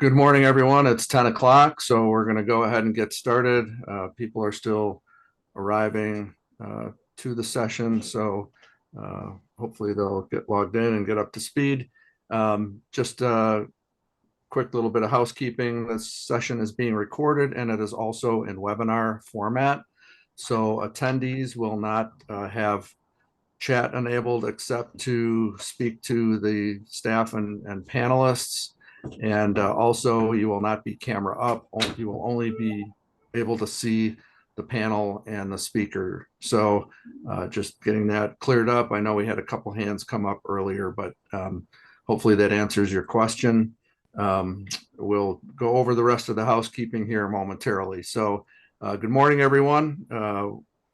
Good morning, everyone. It's 10 o'clock, so we're going to go ahead and get started. People are still arriving to the session, so hopefully they'll get logged in and get up to speed. Just a quick little bit of housekeeping. This session is being recorded and it is also in webinar format. So attendees will not have chat enabled except to speak to the staff and panelists. And also you will not be camera up. You will only be able to see the panel and the speaker. So just getting that cleared up. I know we had a couple hands come up earlier, but hopefully that answers your question. We'll go over the rest of the housekeeping here momentarily. So good morning, everyone.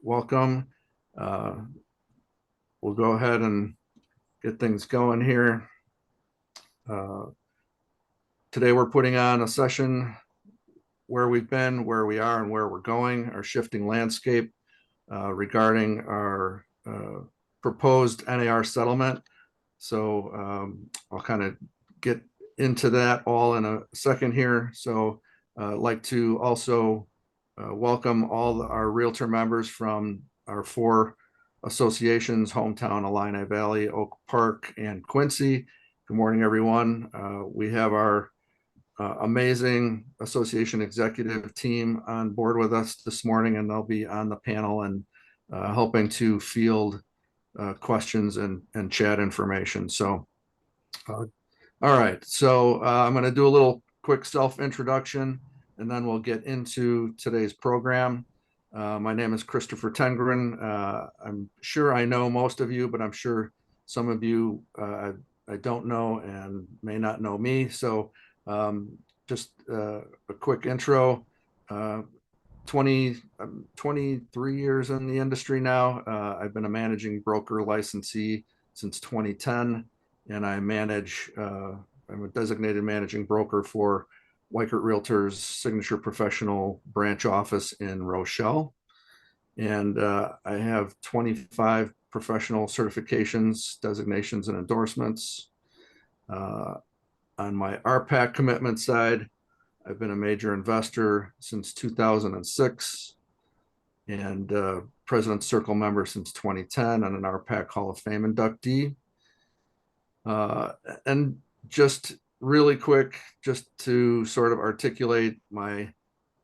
Welcome. We'll go ahead and get things going here. Today we're putting on a session where we've been, where we are, and where we're going, our shifting landscape regarding our proposed NAR settlement. So I'll kind of get into that all in a second here. So I'd like to also welcome all our Realtor members from our four associations: Hometown, Illini Valley, Oak Park, and Quincy. Good morning, everyone. We have our amazing association executive team on board with us this morning, and they'll be on the panel and helping to field questions and chat information. So, all right. So I'm going to do a little quick self-introduction, and then we'll get into today's program. My name is Christopher Tengren. I'm sure I know most of you, but I'm sure some of you I don't know and may not know me. So just a quick intro. 23 years in the industry now. I've been a managing broker licensee since 2010, and I'm a designated managing broker for Weichert Realtors Signature Professional branch office in Rochelle. And I have 25 professional certifications, designations, and endorsements. On my RPAC commitment side, I've been a major investor since 2006 and President's Circle member since 2010 and an RPAC Hall of Fame inductee. And just really quick, just to sort of articulate my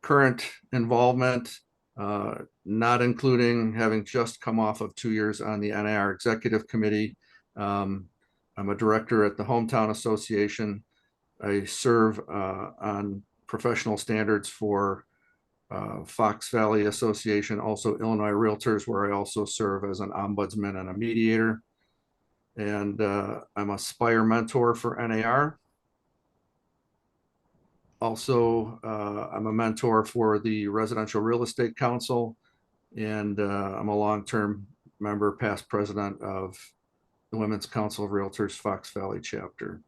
current involvement, not including having just come off of 2 years on the NAR Executive Committee. I'm a director at the Hometown Association. I serve on professional standards for Fox Valley Association, also Illinois Realtors, where I also serve as an ombudsman and a mediator. And I'm a Spire mentor for NAR. Also, I'm a mentor for the Residential Real Estate Council, and I'm a long-term member, past president of the Women's Council of Realtors Fox Valley chapter.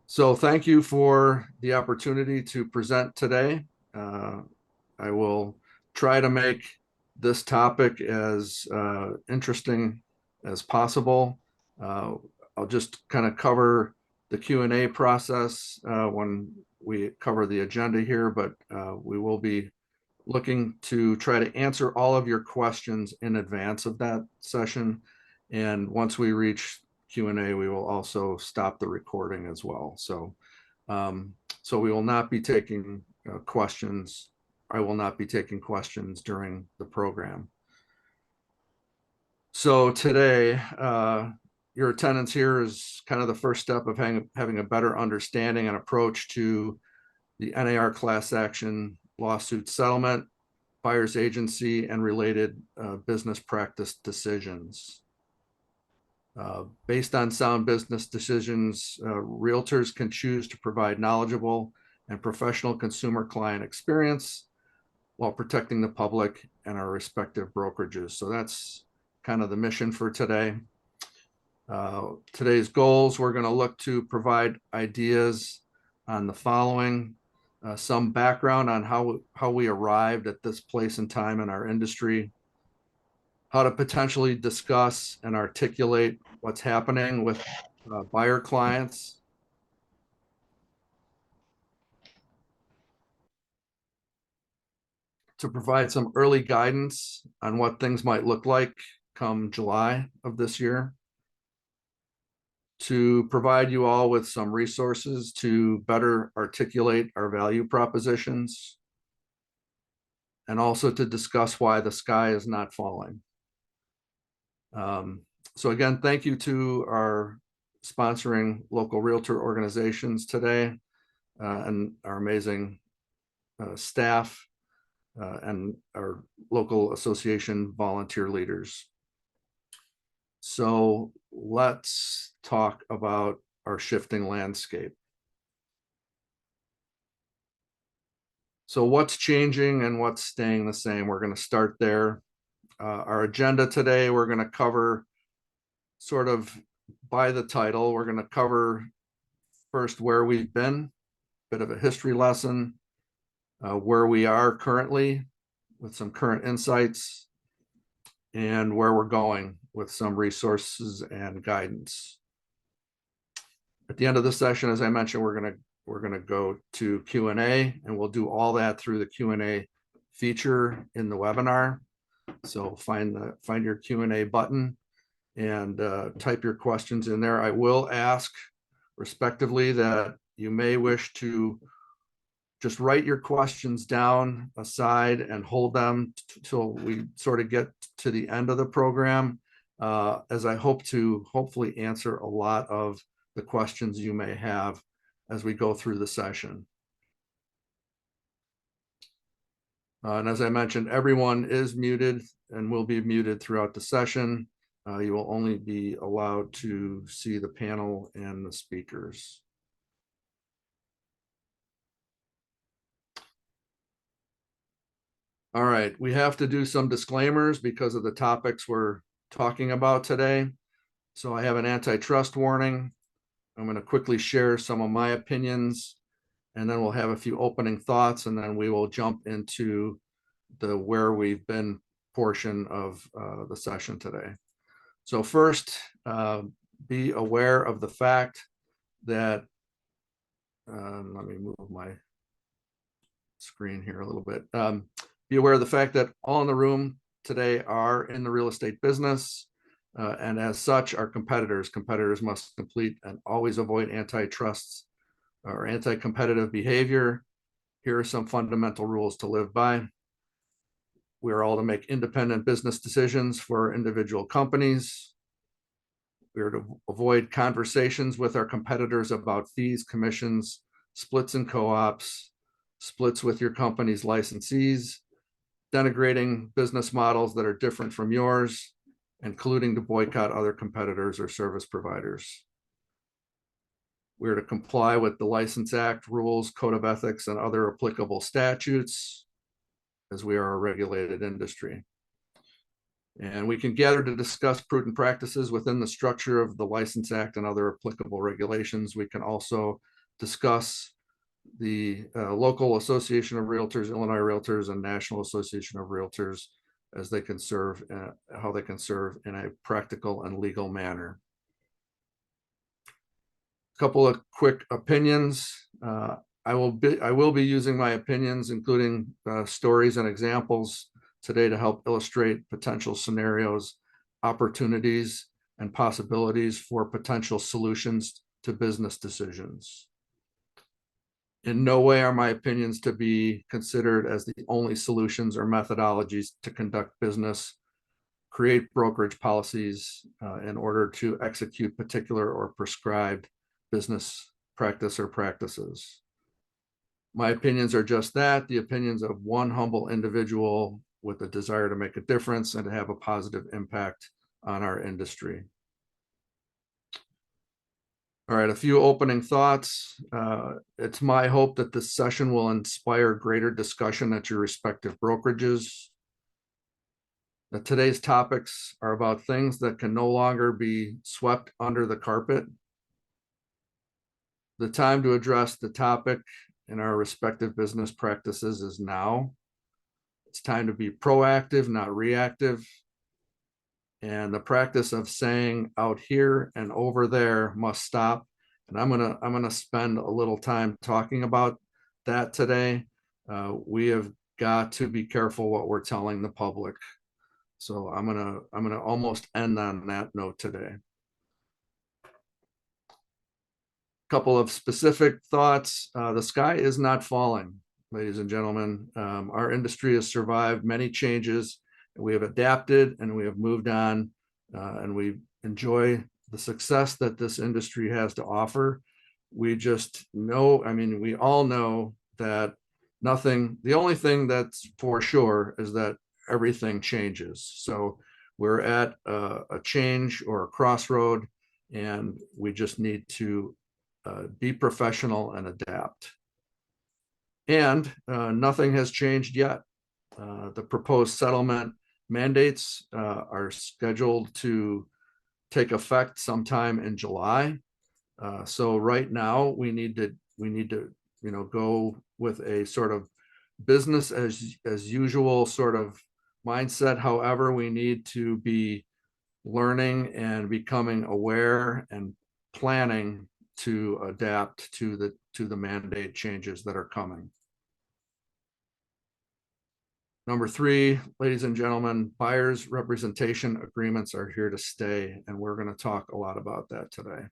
So thank you for the opportunity to present today. I will try to make this topic as interesting as possible. I'll just kind of cover the Q&A process when we cover the agenda here, but we will be looking to try to answer all of your questions in advance of that session. And once we reach Q&A, we will also stop the recording as well. So, so we will not be taking questions. I will not be taking questions during the program. So today, your attendance here is kind of the first step of having a better understanding and approach to the NAR class action lawsuit settlement, buyer's agency, and related business practice decisions. Based on sound business decisions, realtors can choose to provide knowledgeable and professional consumer client experience while protecting the public and our respective brokerages. So that's kind of the mission for today. Today's goals, we're going to look to provide ideas on the following: some background on how we arrived at this place and time in our industry, how to potentially discuss and articulate what's happening with buyer clients, to provide some early guidance on what things might look like come July of this year, to provide you all with some resources to better articulate our value propositions, and also to discuss why the sky is not falling. So again, thank you to our sponsoring local realtor organizations today, and our amazing staff, and our local association volunteer leaders. So let's talk about our shifting landscape. So what's changing and what's staying the same? We're going to start there. Our agenda today, we're going to cover sort of by the title. We're going to cover first where we've been, a bit of a history lesson, where we are currently with some current insights, and where we're going with some resources and guidance. At the end of the session, as I mentioned, we're going to go to Q&A, and we'll do all that through the Q&A feature in the webinar. So find your Q&A button and type your questions in there. I will ask respectively that you may wish to just write your questions down aside and hold them till we sort of get to the end of the program, as I hope to hopefully answer a lot of the questions you may have as we go through the session. And as I mentioned, everyone is muted and will be muted throughout the session. You will only be allowed to see the panel and the speakers. All right, we have to do some disclaimers because of the topics we're talking about today. So I have an antitrust warning. I'm going to quickly share some of my opinions, and then we'll have a few opening thoughts, and then we will jump into the where we've been portion of the session today. So first, be aware of the fact that, let me move my screen here a little bit. Be aware of the fact that all in the room today are in the real estate business, and as such are competitors. Competitors must complete and always avoid antitrust or anti-competitive behavior. Here are some fundamental rules to live by. We are all to make independent business decisions for individual companies. We are to avoid conversations with our competitors about fees, commissions, splits and co-ops, splits with your company's licensees, denigrating business models that are different from yours, including to boycott other competitors or service providers. We are to comply with the License Act rules, code of ethics, and other applicable statutes, as we are a regulated industry. And we can gather to discuss prudent practices within the structure of the License Act and other applicable regulations. We can also discuss the local Association of Realtors, Illinois Realtors, and National Association of Realtors as they can serve, how they can serve in a practical and legal manner. A couple of quick opinions. I will be using my opinions, including stories and examples today, to help illustrate potential scenarios, opportunities, and possibilities for potential solutions to business decisions. In no way are my opinions to be considered as the only solutions or methodologies to conduct business, create brokerage policies in order to execute particular or prescribed business practice or practices. My opinions are just that, the opinions of one humble individual with a desire to make a difference and to have a positive impact on our industry. All right, a few opening thoughts. It's my hope that this session will inspire greater discussion at your respective brokerages. That today's topics are about things that can no longer be swept under the carpet. The time to address the topic in our respective business practices is now. It's time to be proactive, not reactive. And the practice of saying out here and over there must stop. And I'm gonna spend a little time talking about that today. We have got to be careful what we're telling the public. So I'm gonna almost end on that note today. Couple of specific thoughts. The sky is not falling, ladies and gentlemen. Our industry has survived many changes. We have adapted and we have moved on, and we enjoy the success that this industry has to offer. We just know, I mean, we all know that the only thing that's for sure is that everything changes. So we're at a change or a crossroad, and we just need to be professional and adapt. And nothing has changed yet. The proposed settlement mandates are scheduled to take effect sometime in July. So right now we need to go with a sort of business as usual sort of mindset. However, we need to be learning and becoming aware and planning to adapt to the mandate changes that are coming. Number 3, ladies and gentlemen, buyers representation agreements are here to stay, and we're going to talk a lot about that today.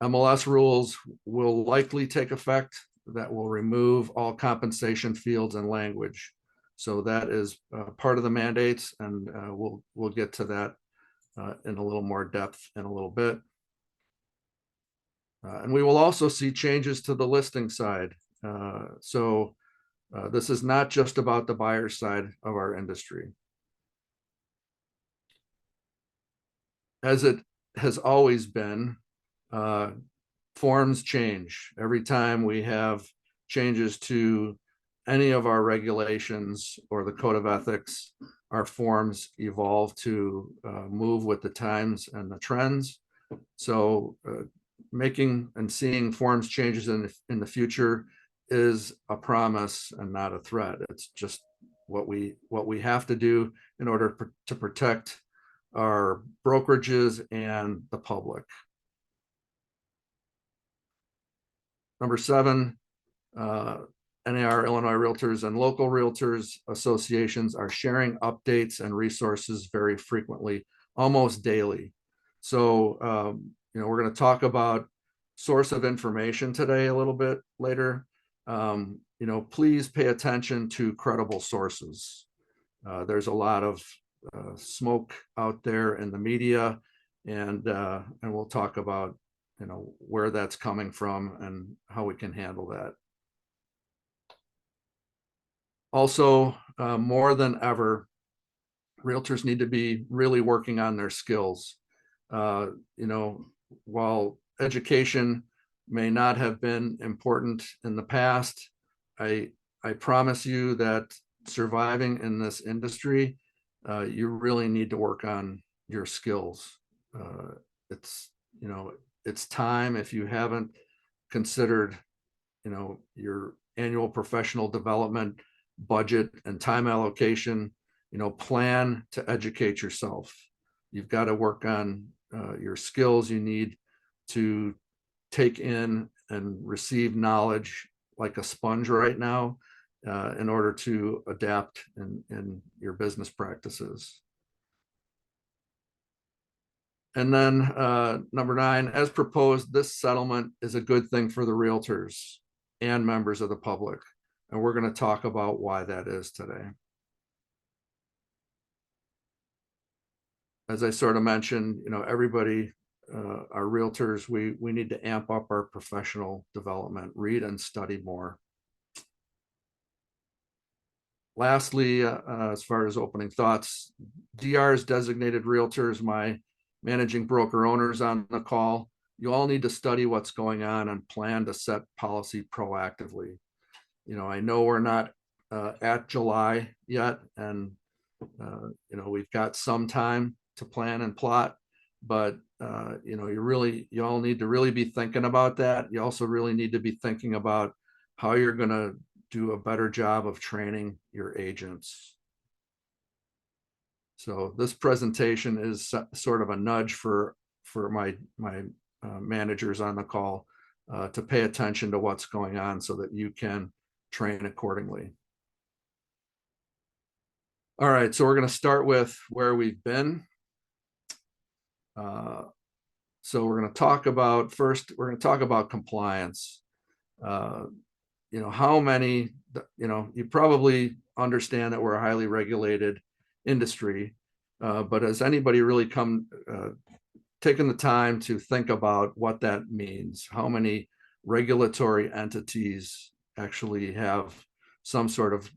MLS rules will likely take effect that will remove all compensation fields and language. So that is part of the mandates, and we'll get to that in a little more depth in a little bit. And we will also see changes to the listing side. This is not just about the buyer side of our industry. As it has always been, forms change. Every time we have changes to any of our regulations or the code of ethics, our forms evolve to move with the times and the trends. So making and seeing forms changes in the future is a promise and not a threat. It's just what we have to do in order to protect our brokerages and the public. Number 7, NAR Illinois Realtors and local realtors associations are sharing updates and resources very frequently, almost daily. So we're going to talk about source of information today a little bit later. Please pay attention to credible sources. There's a lot of smoke out there in the media, and we'll talk about where that's coming from and how we can handle that. Also, more than ever, realtors need to be really working on their skills. While education may not have been important in the past, I promise you that surviving in this industry, you really need to work on your skills. It's time. If you haven't considered, your annual professional development budget and time allocation, plan to educate yourself. You've got to work on your skills. You need to take in and receive knowledge like a sponge right now in order to adapt in your business practices. And then number 9, as proposed, this settlement is a good thing for the realtors and members of the public. And we're going to talk about why that is today. As I sort of mentioned, everybody, our realtors, we need to amp up our professional development, read and study more. Lastly, as far as opening thoughts, DR's designated realtors, my managing broker owners on the call, you all need to study what's going on and plan to set policy proactively. I know we're not at July yet, and we've got some time to plan and plot, but you all need to really be thinking about that. You also really need to be thinking about how you're going to do a better job of training your agents. So this presentation is sort of a nudge for my managers on the call to pay attention to what's going on so that you can train accordingly. All right, so we're going to start with where we've been. So we're going to talk about first, we're going to talk about compliance. How many, you probably understand that we're a highly regulated industry, but has anybody really taken the time to think about what that means? How many regulatory entities actually have some sort of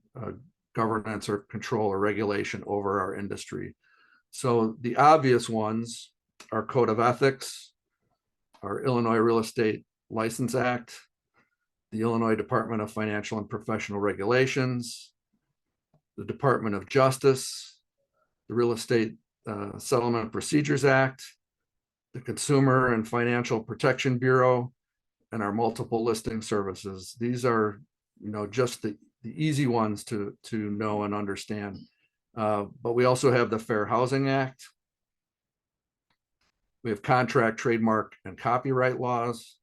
governance or control or regulation over our industry? So the obvious ones are Code of Ethics, our Illinois Real Estate License Act, the Illinois Department of Financial and Professional Regulations, the Department of Justice, the Real Estate Settlement Procedures Act, the Consumer and Financial Protection Bureau, and our multiple listing services. These are, just the easy ones to know and understand. But we also have the Fair Housing Act. We have contract, trademark, and copyright laws.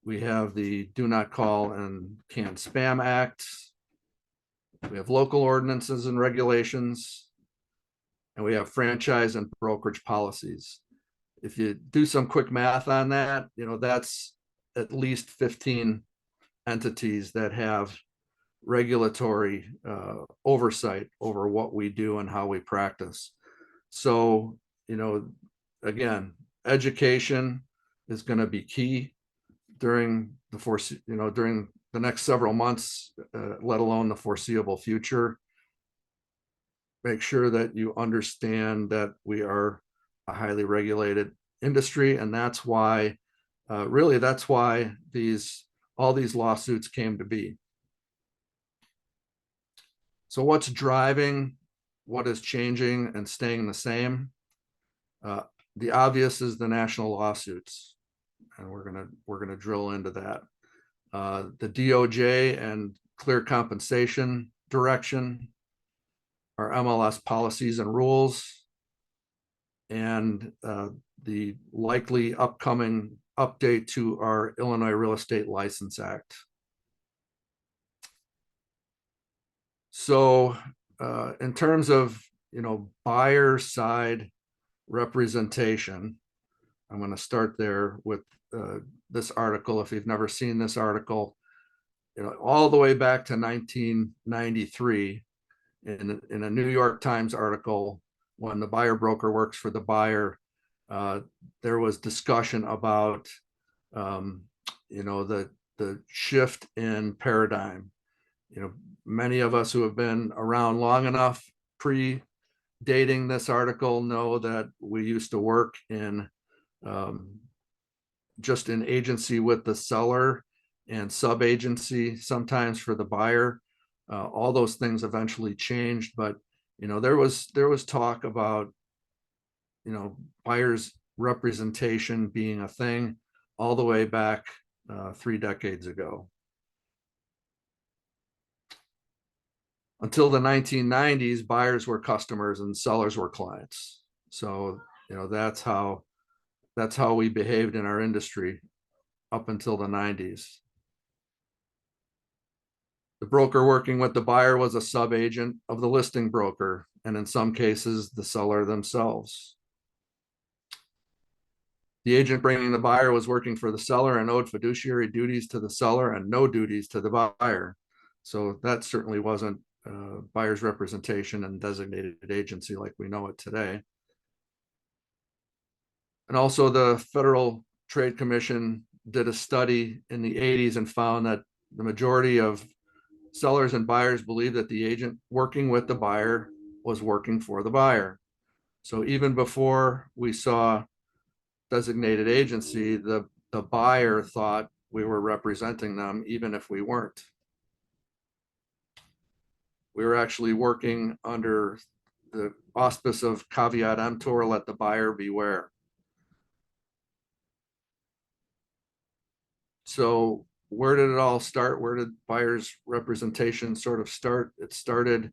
We have the Do Not Call and Can Spam Act. We have local ordinances and regulations. And we have franchise and brokerage policies. If you do some quick math on that, that's at least 15 entities that have regulatory oversight over what we do and how we practice. So, again, education is going to be key during the next several months, let alone the foreseeable future. Make sure that you understand that we are a highly regulated industry, and that's why all these lawsuits came to be. So what's driving, what is changing and staying the same? The obvious is the national lawsuits, and we're gonna drill into that. The DOJ and Clear Compensation Direction, our MLS policies and rules, and the likely upcoming update to our Illinois Real Estate License Act. So in terms of, buyer side representation, I'm going to start there with this article. If you've never seen this article, all the way back to 1993 in a New York Times article, when the buyer broker works for the buyer, there was discussion about, the shift in paradigm. Many of us who have been around long enough pre-dating this article know that we used to work in just in agency with the seller and sub-agency sometimes for the buyer. All those things eventually changed, but there was talk about buyers representation being a thing all the way back 3 decades ago. Until the 1990s, buyers were customers and sellers were clients. So that's how we behaved in our industry up until the 90s. The broker working with the buyer was a sub-agent of the listing broker, and in some cases, the seller themselves. The agent bringing the buyer was working for the seller and owed fiduciary duties to the seller and no duties to the buyer. So that certainly wasn't buyer's representation and designated agency like we know it today. And also the Federal Trade Commission did a study in the 80s and found that the majority of sellers and buyers believe that the agent working with the buyer was working for the buyer. So even before we saw designated agency, the buyer thought we were representing them, even if we weren't. We were actually working under the auspice of caveat emptor, let the buyer beware. So where did it all start? Where did buyer's representation sort of start? It started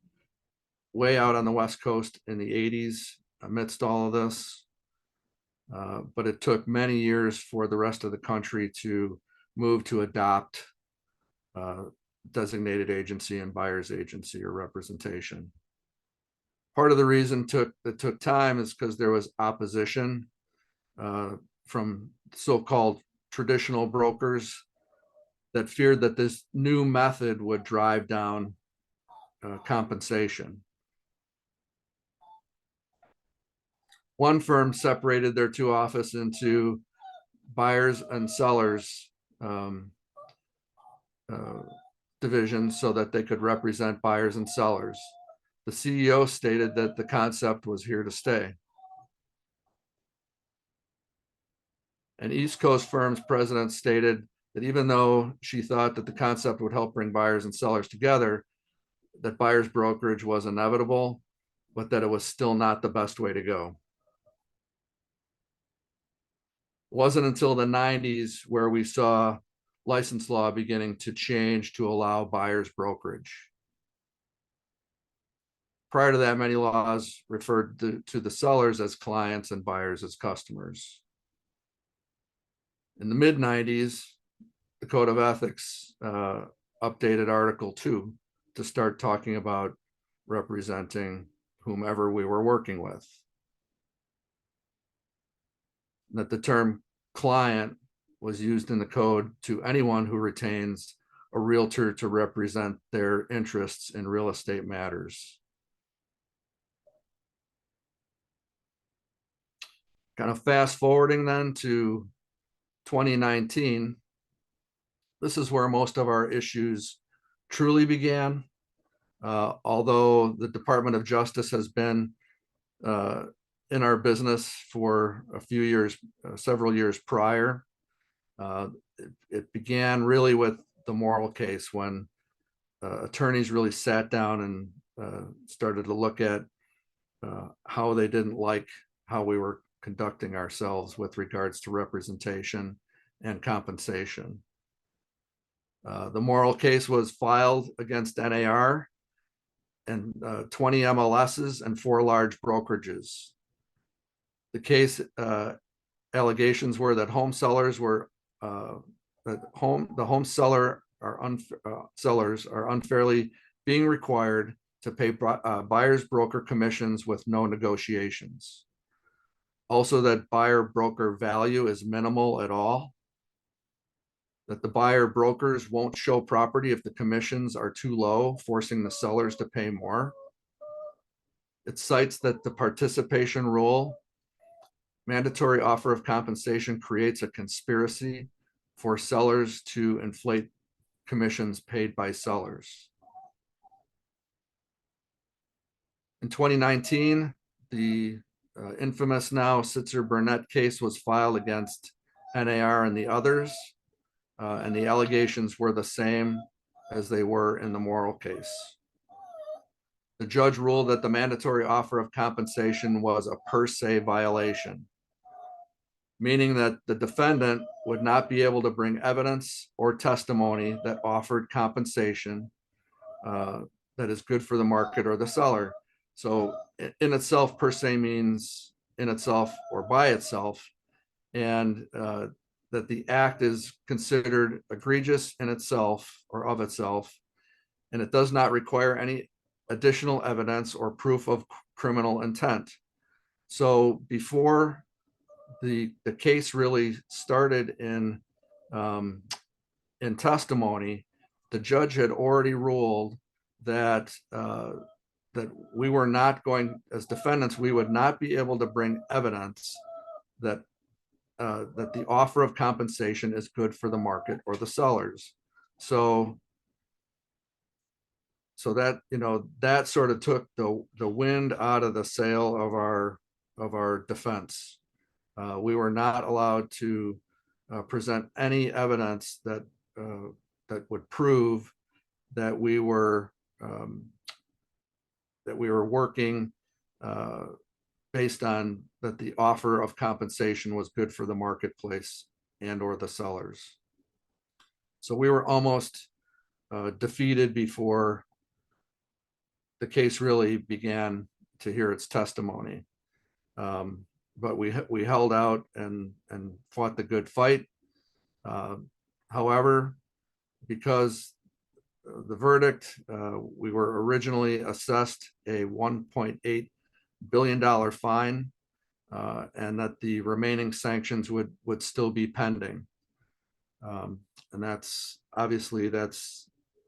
way out on the West Coast in the 80s amidst all of this. But it took many years for the rest of the country to move to adopt designated agency and buyer's agency or representation. Part of the reason it took time is because there was opposition from so-called traditional brokers that feared that this new method would drive down compensation. One firm separated their two offices into buyers and sellers divisions so that they could represent buyers and sellers. The CEO stated that the concept was here to stay. An East Coast firm's president stated that even though she thought that the concept would help bring buyers and sellers together, that buyer's brokerage was inevitable, but that it was still not the best way to go. It wasn't until the 90s where we saw license law beginning to change to allow buyer's brokerage. Prior to that, many laws referred to the sellers as clients and buyers as customers. In the mid-90s, the Code of Ethics updated Article 2 to start talking about representing whomever we were working with. That the term client was used in the code to anyone who retains a realtor to represent their interests in real estate matters. Kind of fast forwarding then to 2019, this is where most of our issues truly began. Although the Department of Justice has been in our business for a few years, several years prior, it began really with the moral case when attorneys really sat down and started to look at how they didn't like how we were conducting ourselves with regards to representation and compensation. The moral case was filed against NAR and 20 MLSs and 4 large brokerages. The case allegations were that home sellers were that the home sellers are unfairly being required to pay buyer's broker commissions with no negotiations. Also, that buyer broker value is minimal at all. That the buyer brokers won't show property if the commissions are too low, forcing the sellers to pay more. It cites that the participation rule, mandatory offer of compensation, creates a conspiracy for sellers to inflate commissions paid by sellers. In 2019, the infamous now Sitzer-Burnett case was filed against NAR and the others, and the allegations were the same as they were in the moral case. The judge ruled that the mandatory offer of compensation was a per se violation, meaning that the defendant would not be able to bring evidence or testimony that offered compensation that is good for the market or the seller. So in itself, per se means in itself or by itself, and that the act is considered egregious in itself or of itself, and it does not require any additional evidence or proof of criminal intent. So before the case really started in testimony, the judge had already ruled that that we were not going, as defendants, we would not be able to bring evidence that that the offer of compensation is good for the market or the sellers. So that, you know, that sort of took the wind out of the sail of our defense. We were not allowed to present any evidence that that would prove that we were working based on that the offer of compensation was good for the marketplace and or the sellers. So we were almost defeated before the case really began to hear its testimony. But we held out and fought the good fight. However, because the verdict, we were originally assessed a $1.8 billion fine, and that the remaining sanctions would still be pending. And that's obviously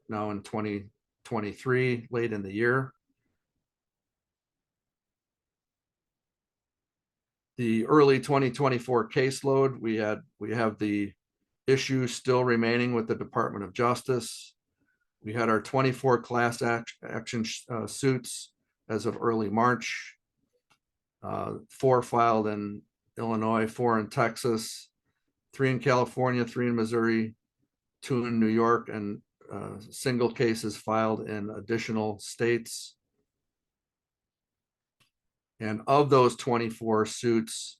now in 2023, late in the year. The early 2024 caseload, we have the issue still remaining with the Department of Justice. We had our 24 class action suits as of early March, 4 filed in Illinois, 4 in Texas, 3 in California, 3 in Missouri, 2 in New York, and single cases filed in additional states. And of those 24 suits,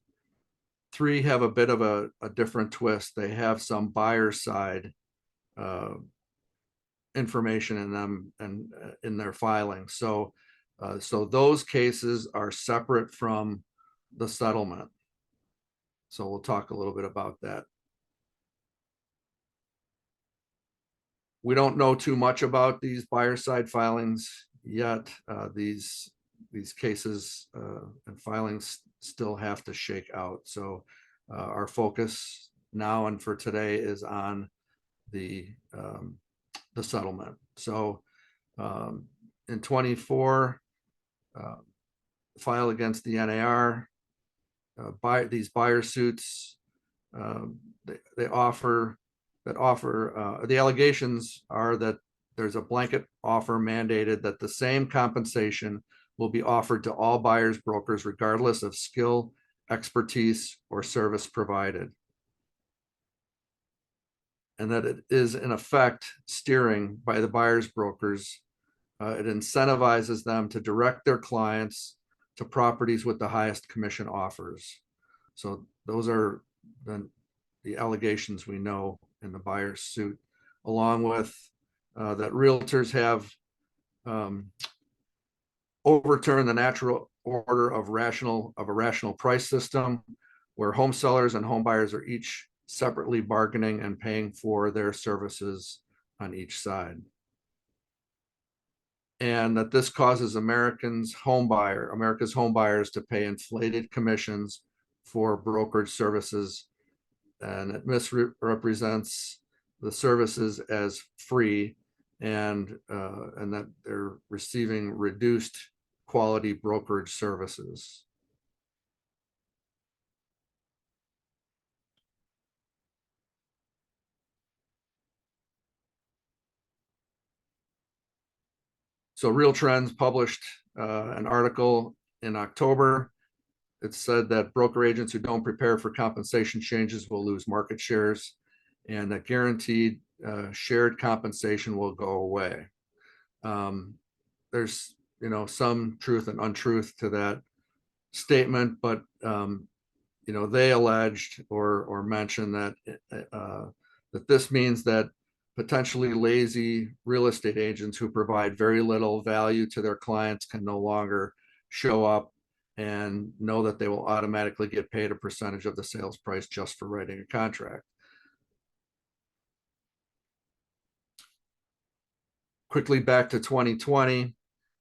3 have a bit of a different twist. They have some buyer side information in them and in their filings. So those cases are separate from the settlement. So we'll talk a little bit about that. We don't know too much about these buyer side filings yet. These cases and filings still have to shake out. So our focus now and for today is on the settlement. So in 24, file against the NAR, these buyer suits, they offer the allegations are that there's a blanket offer mandated that the same compensation will be offered to all buyers brokers regardless of skill, expertise, or service provided, and that it is in effect steering by the buyers brokers. It incentivizes them to direct their clients to properties with the highest commission offers. So those are the allegations we know in the buyer's suit, along with that realtors have overturned the natural order of a rational price system, where home sellers and home buyers are each separately bargaining and paying for their services on each side. And that this causes America's home buyers to pay inflated commissions for brokerage services, and it misrepresents the services as free, and that they're receiving reduced quality brokerage services. So Real Trends published an article in October. It said that broker agents who don't prepare for compensation changes will lose market shares, and that guaranteed shared compensation will go away. There's some truth and untruth to that statement, but they alleged or mentioned that that this means that potentially lazy real estate agents who provide very little value to their clients can no longer show up and know that they will automatically get paid a percentage of the sales price just for writing a contract. Quickly back to 2020,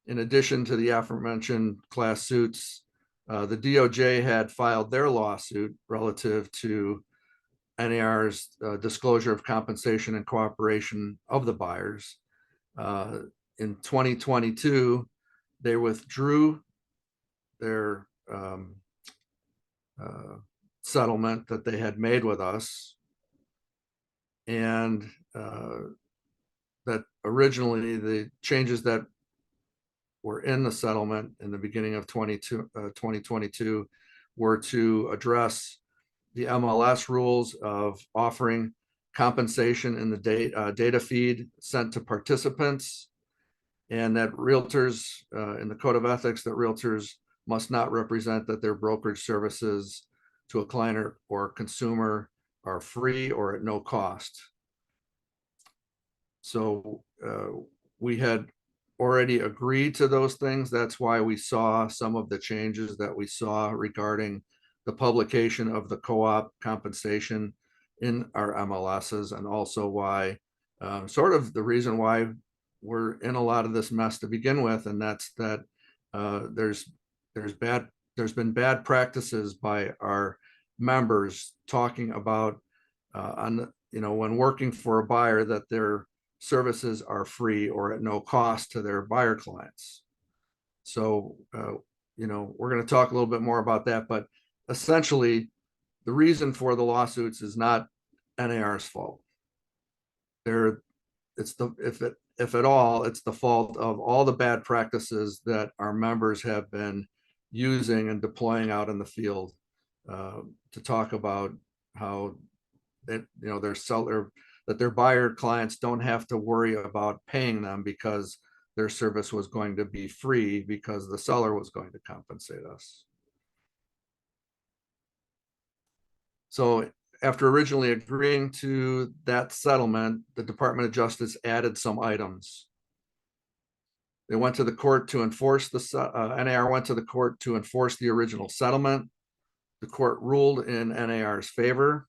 in addition to the aforementioned class suits, the DOJ had filed their lawsuit relative to NAR's disclosure of compensation and cooperation of the buyers. In 2022, they withdrew their settlement that they had made with us, and that originally the changes that were in the settlement in the beginning of 2022 were to address the MLS rules of offering compensation in the data feed sent to participants, and that realtors, in the code of ethics, that realtors must not represent that their brokerage services to a client or consumer are free or at no cost. So we had already agreed to those things. That's why we saw some of the changes that we saw regarding the publication of the co-op compensation in our MLSs, and also why sort of the reason why we're in a lot of this mess to begin with, and that's that there's been bad practices by our members talking about when working for a buyer that their services are free or at no cost to their buyer clients. So we're going to talk a little bit more about that, but essentially the reason for the lawsuits is not NAR's fault. If at all, it's the fault of all the bad practices that our members have been using and deploying out in the field, to talk about how that their buyer clients don't have to worry about paying them because their service was going to be free because the seller was going to compensate us. So after originally agreeing to that settlement, the Department of Justice added some items. They went to the court to enforce NAR went to the court to enforce the original settlement. The court ruled in NAR's favor,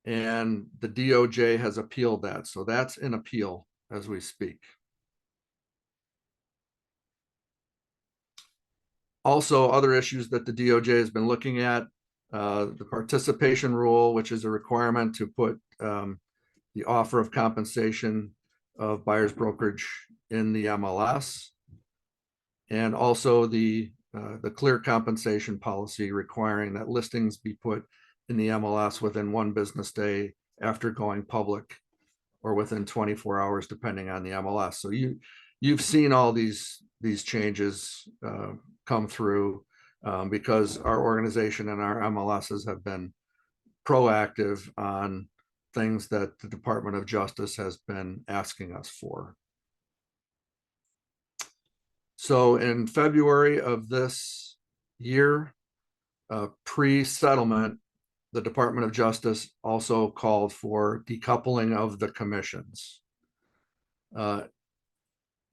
and the DOJ has appealed that. So that's in appeal as we speak. Also, other issues that the DOJ has been looking at, the participation rule, which is a requirement to put the offer of compensation of buyer's brokerage in the MLS, and also the clear compensation policy requiring that listings be put in the MLS within 1 business day after going public, or within 24 hours, depending on the MLS. So you've seen all these changes come through because our organization and our MLSs have been proactive on things that the Department of Justice has been asking us for. So in February of this year, pre-settlement, the Department of Justice also called for decoupling of the commissions. In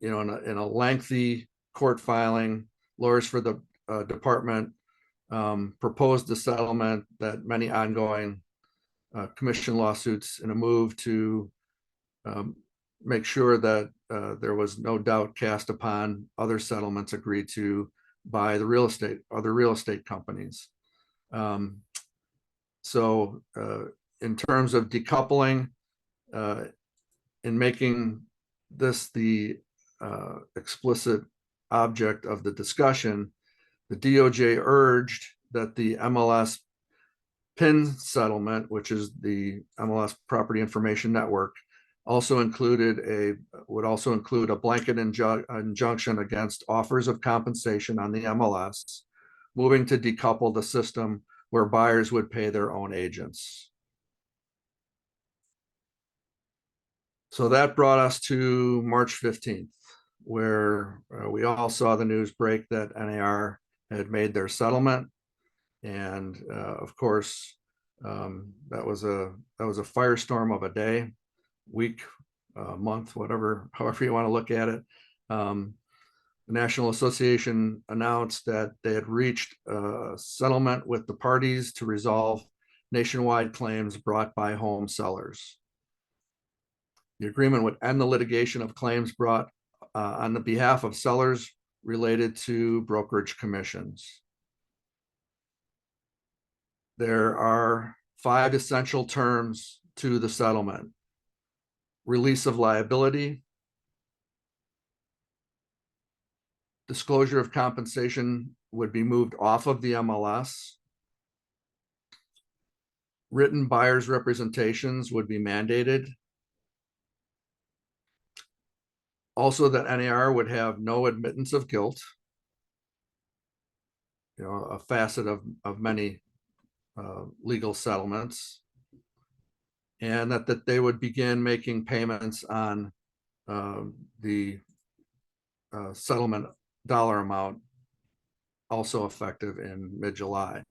a lengthy court filing, lawyers for the department proposed a settlement that many ongoing commission lawsuits, in a move to make sure that there was no doubt cast upon other settlements agreed to by the other real estate companies. So in terms of decoupling, in making this the explicit object of the discussion, the DOJ urged that the MLS PIN settlement, which is the MLS Property Information Network, would also include a blanket injunction against offers of compensation on the MLS, moving to decouple the system where buyers would pay their own agents. So that brought us to March 15th, where we all saw the news break that NAR had made their settlement. And of course, that was a firestorm of a day, week, month, however you want to look at it. The National Association announced that they had reached a settlement with the parties to resolve nationwide claims brought by home sellers. The agreement would end the litigation of claims brought on the behalf of sellers related to brokerage commissions. There are 5 essential terms to the settlement: release of liability, disclosure of compensation would be moved off of the MLS, written buyer's representations would be mandated, also that NAR would have no admittance of guilt, a facet of many legal settlements, and that they would begin making payments on the settlement dollar amount, also effective in mid-July.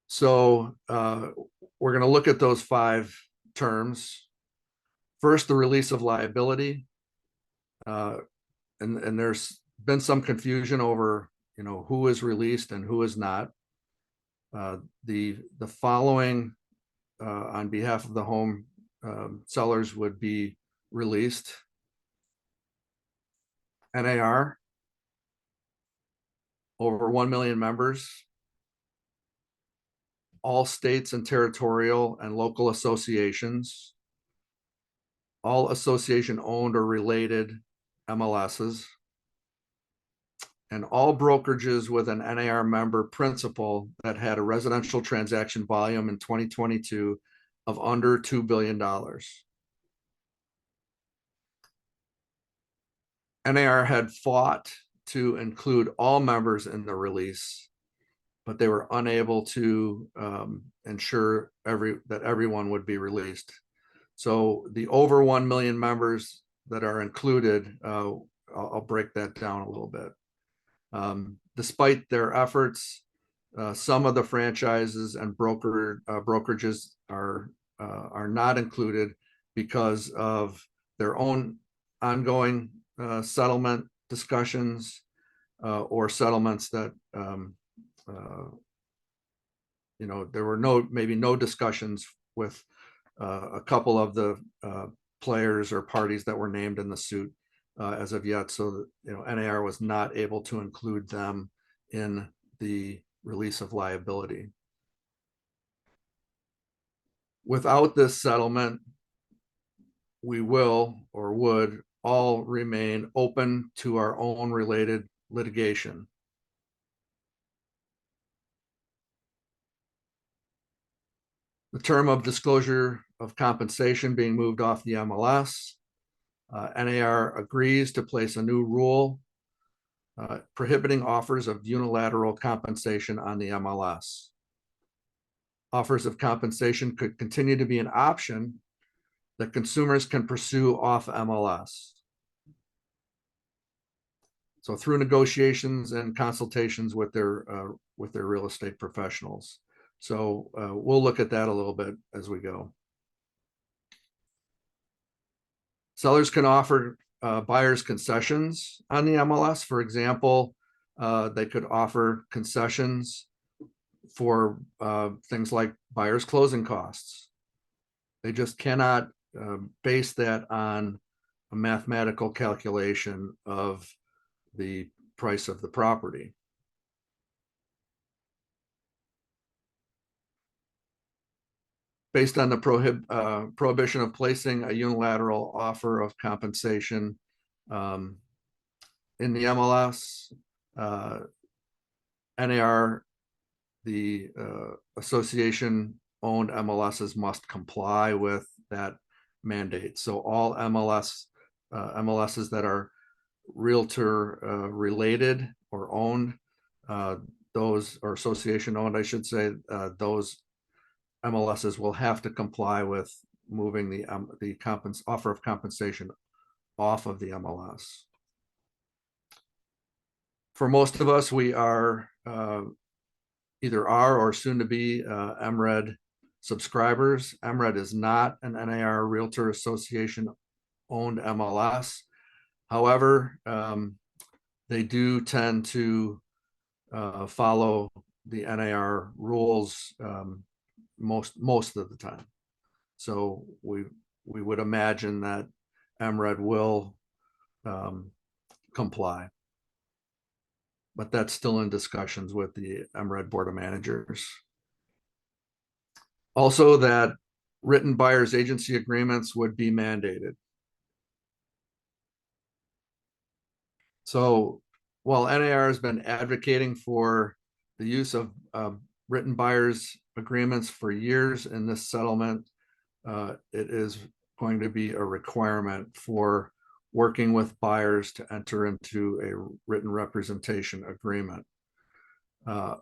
So we're going to look at those 5 terms. First, the release of liability, and there's been some confusion over who is released and who is not. The following on behalf of the home sellers would be released. NAR, over 1 million members, all states and territorial and local associations, all association owned or related MLSs, and all brokerages with an NAR member principal that had a residential transaction volume in 2022 of under $2 billion. NAR had fought to include all members in the release, but they were unable to ensure that everyone would be released. So the over 1 million members that are included, I'll break that down a little bit. Despite their efforts, some of the franchises and brokerages are not included because of their own ongoing settlement discussions or settlements that there were maybe no discussions with a couple of the players or parties that were named in the suit as of yet. So that, NAR was not able to include them in the release of liability. Without this settlement, we will or would all remain open to our own related litigation. The term of disclosure of compensation being moved off the MLS. NAR agrees to place a new rule prohibiting offers of unilateral compensation on the MLS. Offers of compensation could continue to be an option that consumers can pursue off MLS. So through negotiations and consultations with their real estate professionals. So we'll look at that a little bit as we go. Sellers can offer buyers concessions on the MLS. For example, they could offer concessions for things like buyers' closing costs. They just cannot base that on a mathematical calculation of the price of the property. Based on the prohibition of placing a unilateral offer of compensation in the MLS, NAR, the association-owned MLSs must comply with that mandate. So all MLSs that are realtor related or owned, those or association owned, I should say, those MLSs will have to comply with moving the offer of compensation off of the MLS. For most of us, we are either are or soon to be MRED subscribers. MRED is not an NAR Realtor Association owned MLS. However, they do tend to follow the NAR rules most of the time. So we would imagine that MRED will comply, but that's still in discussions with the MRED Board of Managers. Also, that written buyer's agency agreements would be mandated. So while NAR has been advocating for the use of written buyer's agreements for years in this settlement, it is going to be a requirement for working with buyers to enter into a written representation agreement. And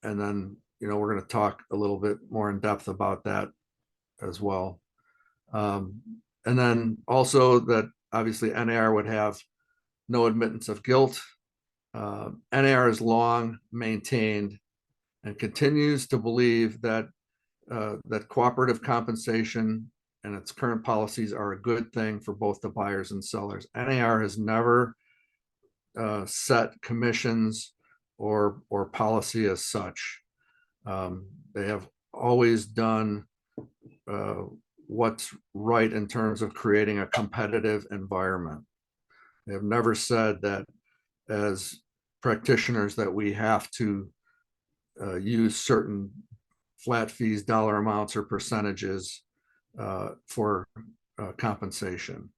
then, we're going to talk a little bit more in depth about that as well. And then also that obviously NAR would have no admittance of guilt. NAR has long maintained and continues to believe that that cooperative compensation and its current policies are a good thing for both the buyers and sellers. NAR has never set commissions or policy as such. They have always done what's right in terms of creating a competitive environment. They have never said that as practitioners that we have to use certain flat fees, dollar amounts, or percentages for compensation.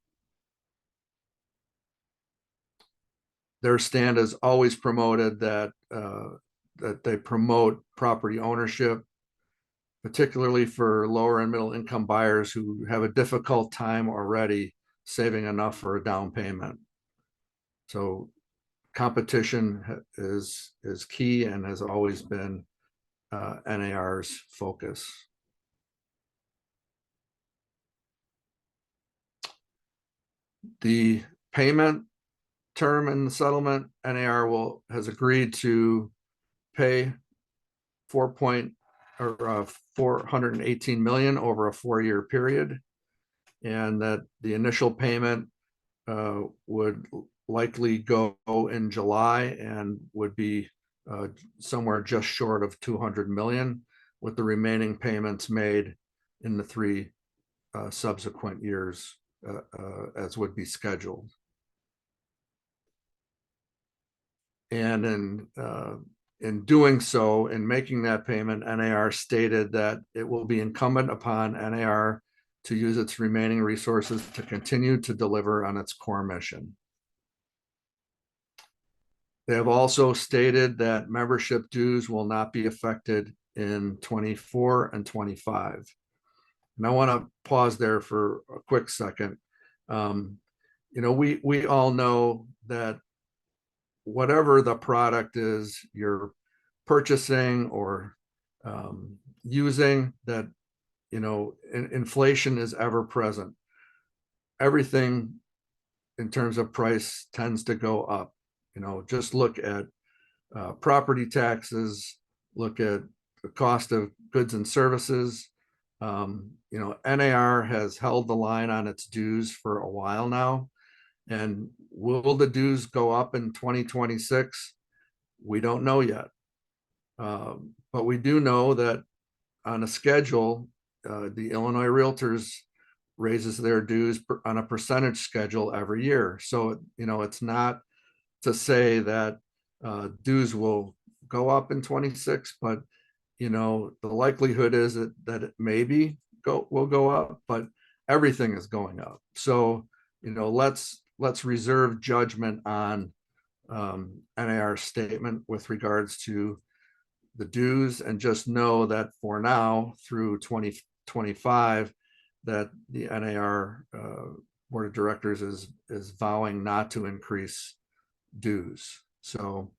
Their stand has always promoted that they promote property ownership, particularly for lower and middle income buyers who have a difficult time already saving enough for a down payment. So competition is key and has always been NAR's focus. The payment term in the settlement, NAR has agreed to pay 418 million over a 4-year period, and that the initial payment would likely go in July and would be somewhere just short of 200 million, with the remaining payments made in the 3 subsequent years as would be scheduled. And in doing so, in making that payment, NAR stated that it will be incumbent upon NAR to use its remaining resources to continue to deliver on its core mission. They have also stated that membership dues will not be affected in 24 and 25. And I want to pause there for a quick second. We all know that whatever the product is you're purchasing or using, that inflation is ever present. Everything in terms of price tends to go up. Just look at property taxes, look at the cost of goods and services. NAR has held the line on its dues for a while now. And will the dues go up in 2026? We don't know yet. But we do know that on a schedule, the Illinois Realtors raises their dues on a percentage schedule every year. So, it's not to say that dues will go up in 26, but, the likelihood is that it maybe will go up, but everything is going up. So, let's reserve judgment on NAR's statement with regards to the dues, and just know that for now through 2025 that the NAR board of directors is vowing not to increase dues. So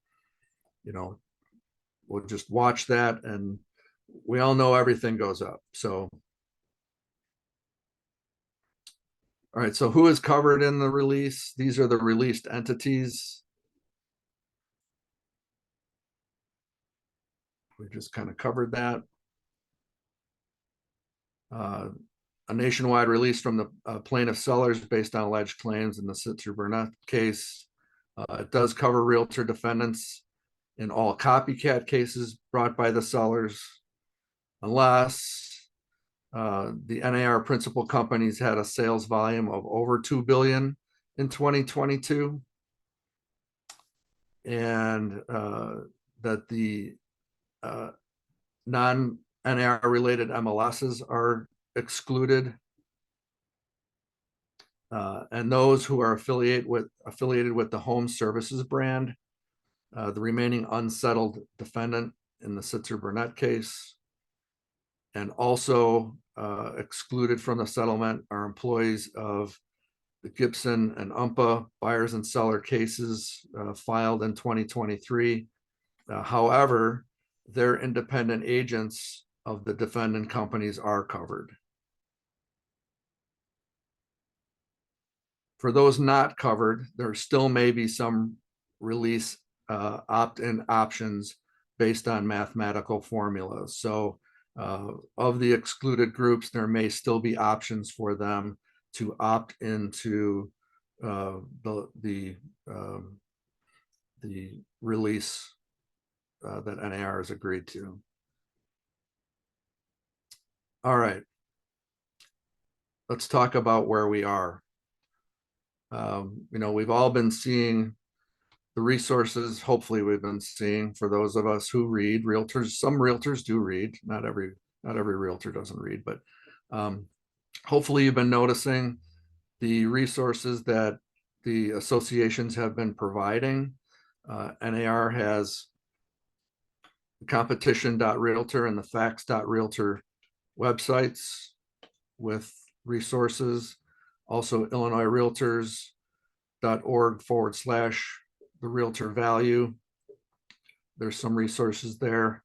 we'll just watch that, and we all know everything goes up. So all right, so who is covered in the release? These are the released entities. We just kind of covered that. A nationwide release from the plaintiff sellers based on alleged claims in the Sitzer-Burnett case. It does cover realtor defendants in all copycat cases brought by the sellers, unless the NAR principal companies had a sales volume of over 2 billion in 2022, and that the non-NAR related MLSs are excluded, and those who are affiliated with the Home Services brand, the remaining unsettled defendant in the Sitzer-Burnett case. And also excluded from the settlement are employees of the Gibson and UMPA buyers and seller cases filed in 2023. However, their independent agents of the defendant companies are covered. For those not covered, there still may be some release opt-in options based on mathematical formulas. So of the excluded groups, there may still be options for them to opt into the release that NAR has agreed to. All right. let's talk about where we are. We've all been seeing the resources. Hopefully we've been seeing, for those of us who read, realtors, some realtors do read, not every realtor doesn't read, but hopefully you've been noticing the resources that the associations have been providing. NAR has competition.realtor and the facts.realtor websites with resources. Also, illinoisrealtors.org/the realtor value. There's some resources there.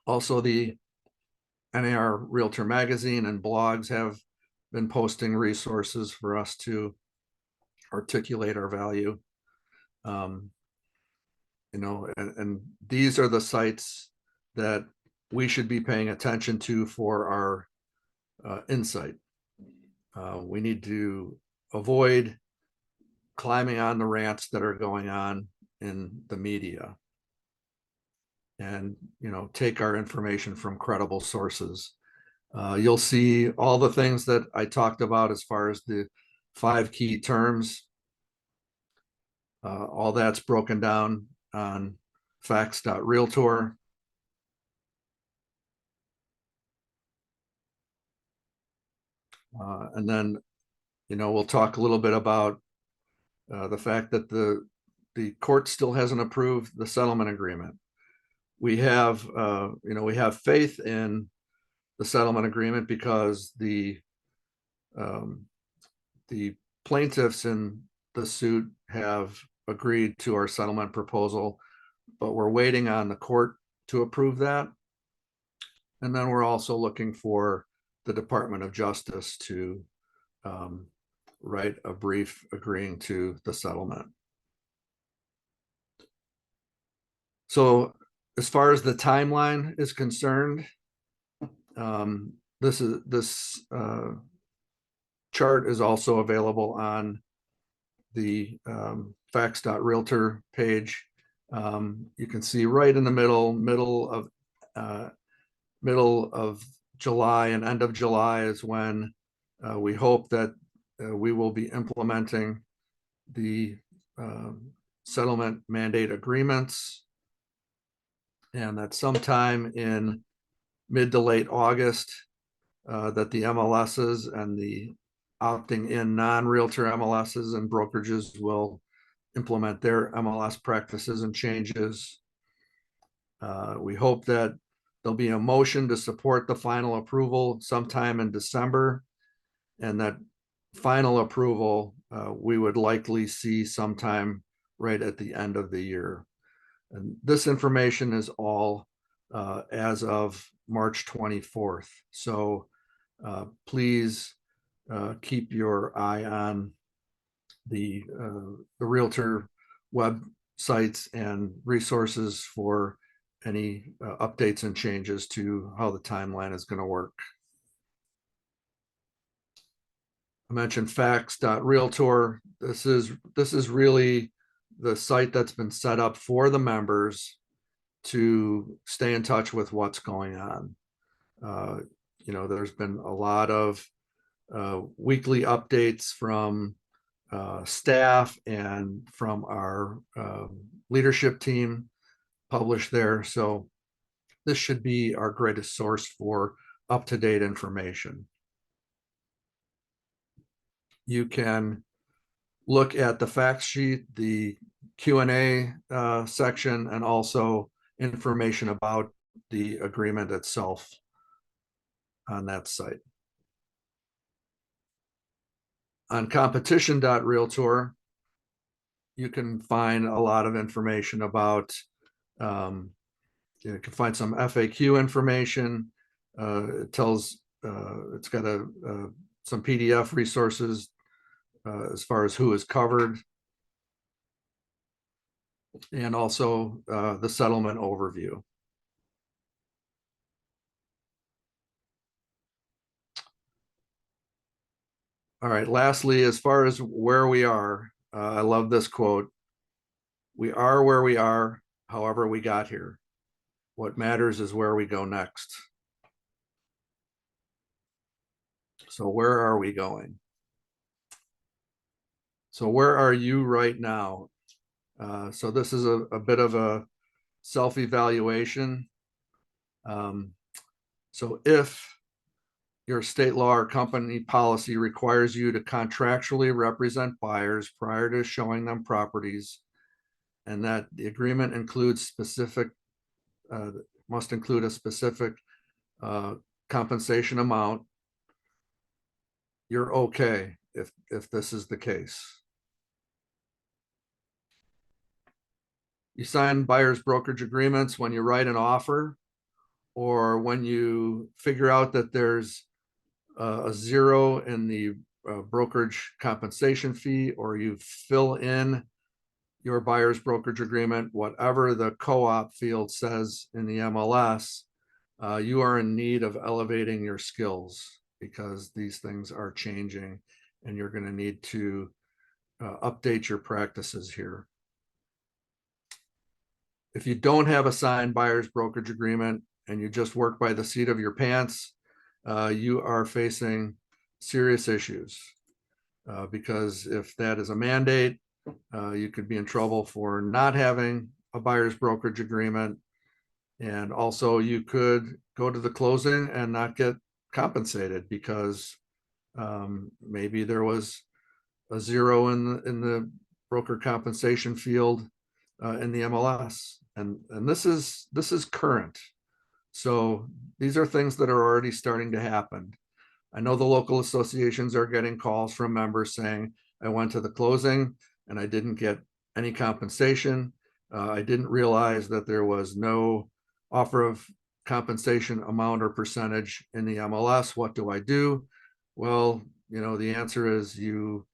Also, the NAR Realtor magazine and blogs have been posting resources for us to articulate our value. And these are the sites that we should be paying attention to for our insight. We need to avoid climbing on the rants that are going on in the media, and take our information from credible sources. You'll see all the things that I talked about as far as the 5 key terms. All that's broken down on facts.realtor. And then, we'll talk a little bit about the fact that the court still hasn't approved the settlement agreement. We have, we have faith in the settlement agreement because the plaintiffs in the suit have agreed to our settlement proposal, but we're waiting on the court to approve that. And then we're also looking for the Department of Justice to write a brief agreeing to the settlement. So as far as the timeline is concerned, this chart is also available on the facts.realtor page. You can see right in the middle of July and end of July is when we hope that we will be implementing the settlement mandate agreements, and that sometime in mid to late August that the MLSs and the opting in non-realtor MLSs and brokerages will implement their MLS practices and changes. We hope that there'll be a motion to support the final approval sometime in December, and that final approval we would likely see sometime right at the end of the year. And this information is all as of March 24th. So please keep your eye on the realtor websites and resources for any updates and changes to how the timeline is going to work. I mentioned facts.realtor. This is really the site that's been set up for the members to stay in touch with what's going on. There's been a lot of weekly updates from staff and from our leadership team published there. So this should be our greatest source for up-to-date information. You can look at the fact sheet, the Q&A section, and also information about the agreement itself on that site. On competition.realtor, you can find a lot of information about, you can find some FAQ information. It tells, it's got some PDF resources as far as who is covered, and also the settlement overview. All right, lastly, as far as where we are, I love this quote. "We are where we are, however we got here. What matters is where we go next." So where are we going? So where are you right now? So this is a bit of a self-evaluation. So if your state law or company policy requires you to contractually represent buyers prior to showing them properties, and that the agreement includes specific, must include a specific compensation amount, you're okay if this is the case. You sign buyer's brokerage agreements when you write an offer, or when you figure out that there's a zero in the brokerage compensation fee, or you fill in your buyer's brokerage agreement, whatever the co-op field says in the MLS, you are in need of elevating your skills, because these things are changing and you're going to need to update your practices here. If you don't have a signed buyer's brokerage agreement and you just work by the seat of your pants, you are facing serious issues, because if that is a mandate, you could be in trouble for not having a buyer's brokerage agreement. And also you could go to the closing and not get compensated because maybe there was a zero in the broker compensation field in the MLS. And this is current. So these are things that are already starting to happen. I know the local associations are getting calls from members saying, I went to the closing and I didn't get any compensation. I didn't realize that there was no offer of compensation amount or percentage in the MLS. What do I do? Well, the answer is you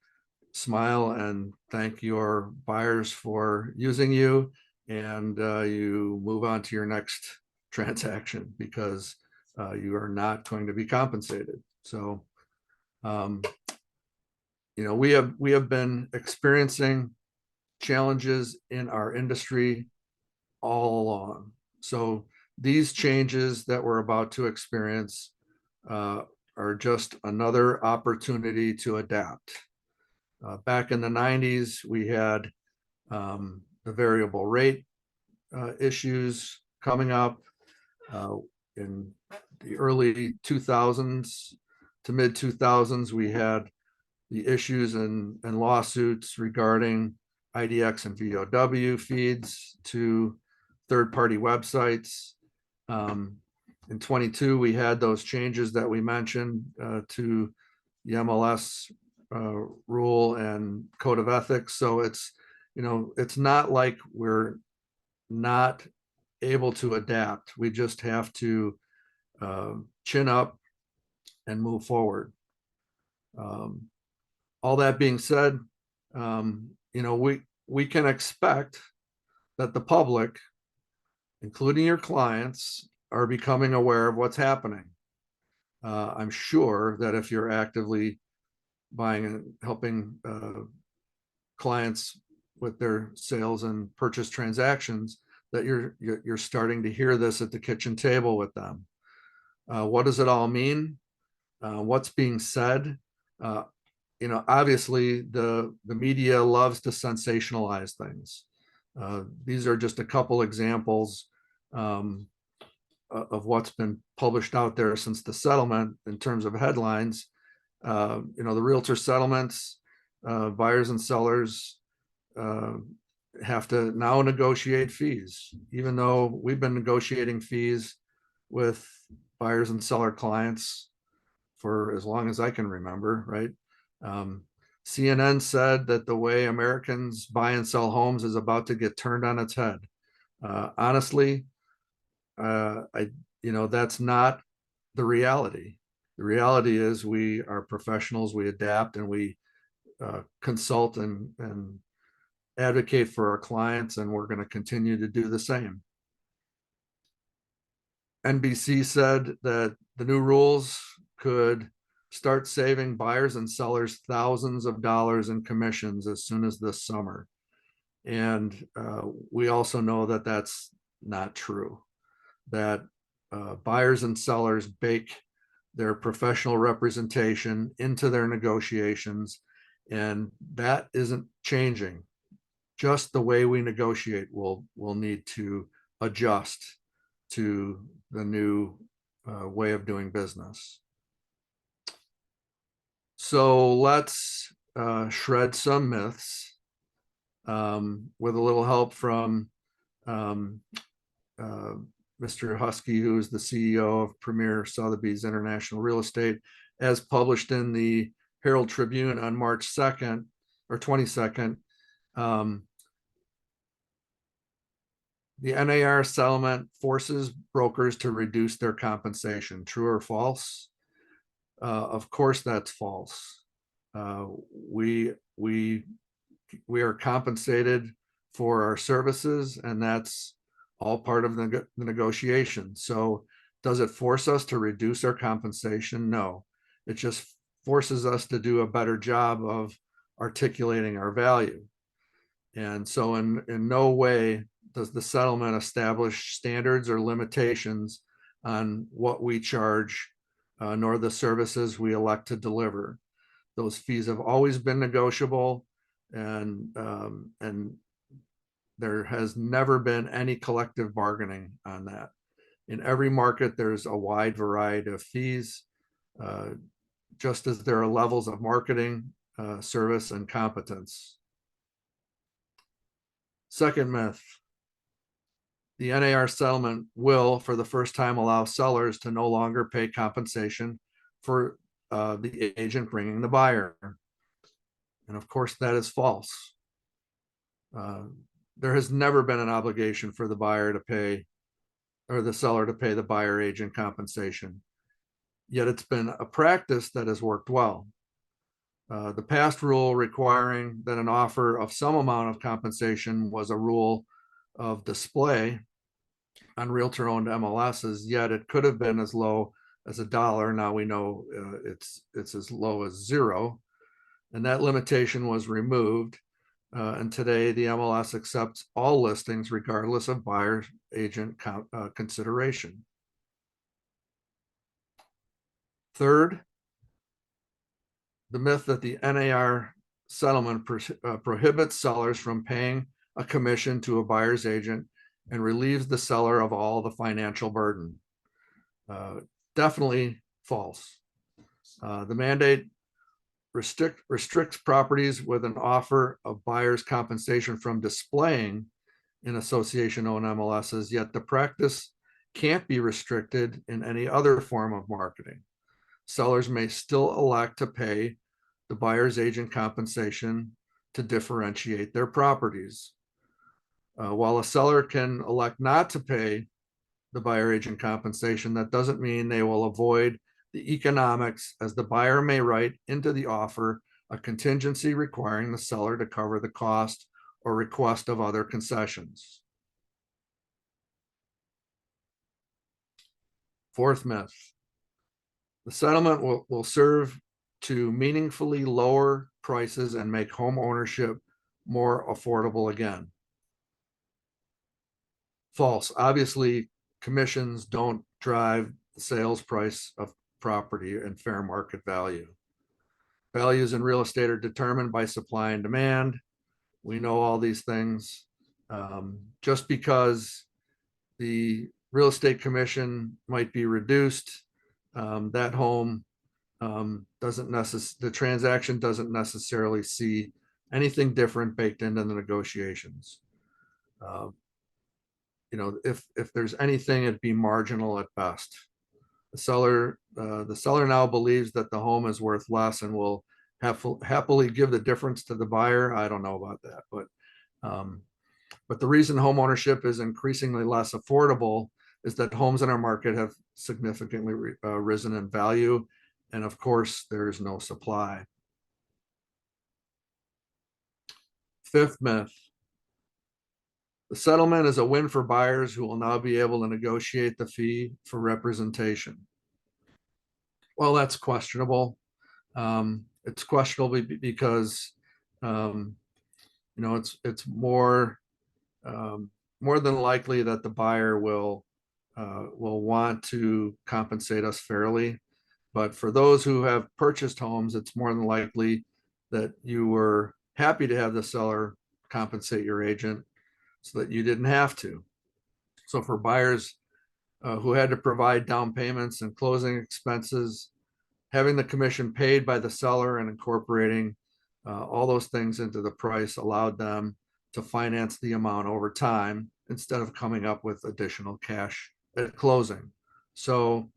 smile and thank your buyers for using you, and you move on to your next transaction, because you are not going to be compensated. So, we have been experiencing challenges in our industry all along. So these changes that we're about to experience are just another opportunity to adapt. Back in the 90s, we had the variable rate issues coming up. In the early 2000s to mid 2000s, we had the issues and lawsuits regarding IDX and VOW feeds to third-party websites. In 22, we had those changes that we mentioned to the MLS rule and code of ethics. So it's not like we're not able to adapt. We just have to chin up and move forward. All that being said, we can expect that the public, including your clients, are becoming aware of what's happening. I'm sure that if you're actively buying and helping clients with their sales and purchase transactions, that you're starting to hear this at the kitchen table with them. What does it all mean? What's being said? Obviously the media loves to sensationalize things. These are just a couple examples of what's been published out there since the settlement in terms of headlines. The realtor settlements, buyers and sellers have to now negotiate fees, even though we've been negotiating fees with buyers and seller clients for as long as I can remember, right? CNN said that the way Americans buy and sell homes is about to get turned on its head. Honestly, that's not the reality. The reality is we are professionals, we adapt, and we consult and advocate for our clients, and we're going to continue to do the same. NBC said that the new rules could start saving buyers and sellers thousands of dollars in commissions as soon as this summer. And we also know that that's not true, that buyers and sellers bake their professional representation into their negotiations, and that isn't changing. Just the way we negotiate will need to adjust to the new way of doing business. So let's shred some myths with a little help from Mr. Husky, who is the CEO of Premier Sotheby's International Real Estate, as published in the Herald Tribune on March 2nd or 22nd. The NAR settlement forces brokers to reduce their compensation. True or false? Of course, that's false. We are compensated for our services, and that's all part of the negotiation. So does it force us to reduce our compensation? No, it just forces us to do a better job of articulating our value. And so in no way does the settlement establish standards or limitations on what we charge, nor the services we elect to deliver. Those fees have always been negotiable, and there has never been any collective bargaining on that. In every market, there's a wide variety of fees, just as there are levels of marketing, service, and competence. Second myth: the NAR settlement will, for the first time, allow sellers to no longer pay compensation for the agent bringing the buyer. And of course, that is false. There has never been an obligation for the buyer to pay, or the seller to pay, the buyer agent compensation. Yet it's been a practice that has worked well. The past rule requiring that an offer of some amount of compensation was a rule of display on realtor-owned MLSs, yet it could have been as low as $1. Now we know it's as low as $0, and that limitation was removed. And today the MLS accepts all listings regardless of buyer agent consideration. Third, the myth that the NAR settlement prohibits sellers from paying a commission to a buyer's agent and relieves the seller of all the financial burden. Definitely false. The mandate restricts properties with an offer of buyer's compensation from displaying in association-owned MLSs, yet the practice can't be restricted in any other form of marketing. Sellers may still elect to pay the buyer's agent compensation to differentiate their properties. While a seller can elect not to pay the buyer agent compensation, that doesn't mean they will avoid the economics, as the buyer may write into the offer a contingency requiring the seller to cover the cost or request of other concessions. Fourth myth: the settlement will serve to meaningfully lower prices and make home ownership more affordable again. False. Obviously, commissions don't drive the sales price of property and fair market value. Values in real estate are determined by supply and demand. We know all these things. Just because the real estate commission might be reduced, that home the transaction doesn't necessarily see anything different baked into the negotiations. If there's anything, it'd be marginal at best. The seller now believes that the home is worth less and will happily give the difference to the buyer. I don't know about that, but the reason home ownership is increasingly less affordable is that homes in our market have significantly risen in value, and of course, there is no supply. Fifth myth: the settlement is a win for buyers who will now be able to negotiate the fee for representation. Well, that's questionable. It's questionable because it's more than likely that the buyer will want to compensate us fairly. But for those who have purchased homes, it's more than likely that you were happy to have the seller compensate your agent so that you didn't have to. So for buyers who had to provide down payments and closing expenses, having the commission paid by the seller and incorporating all those things into the price allowed them to finance the amount over time instead of coming up with additional cash at closing. So,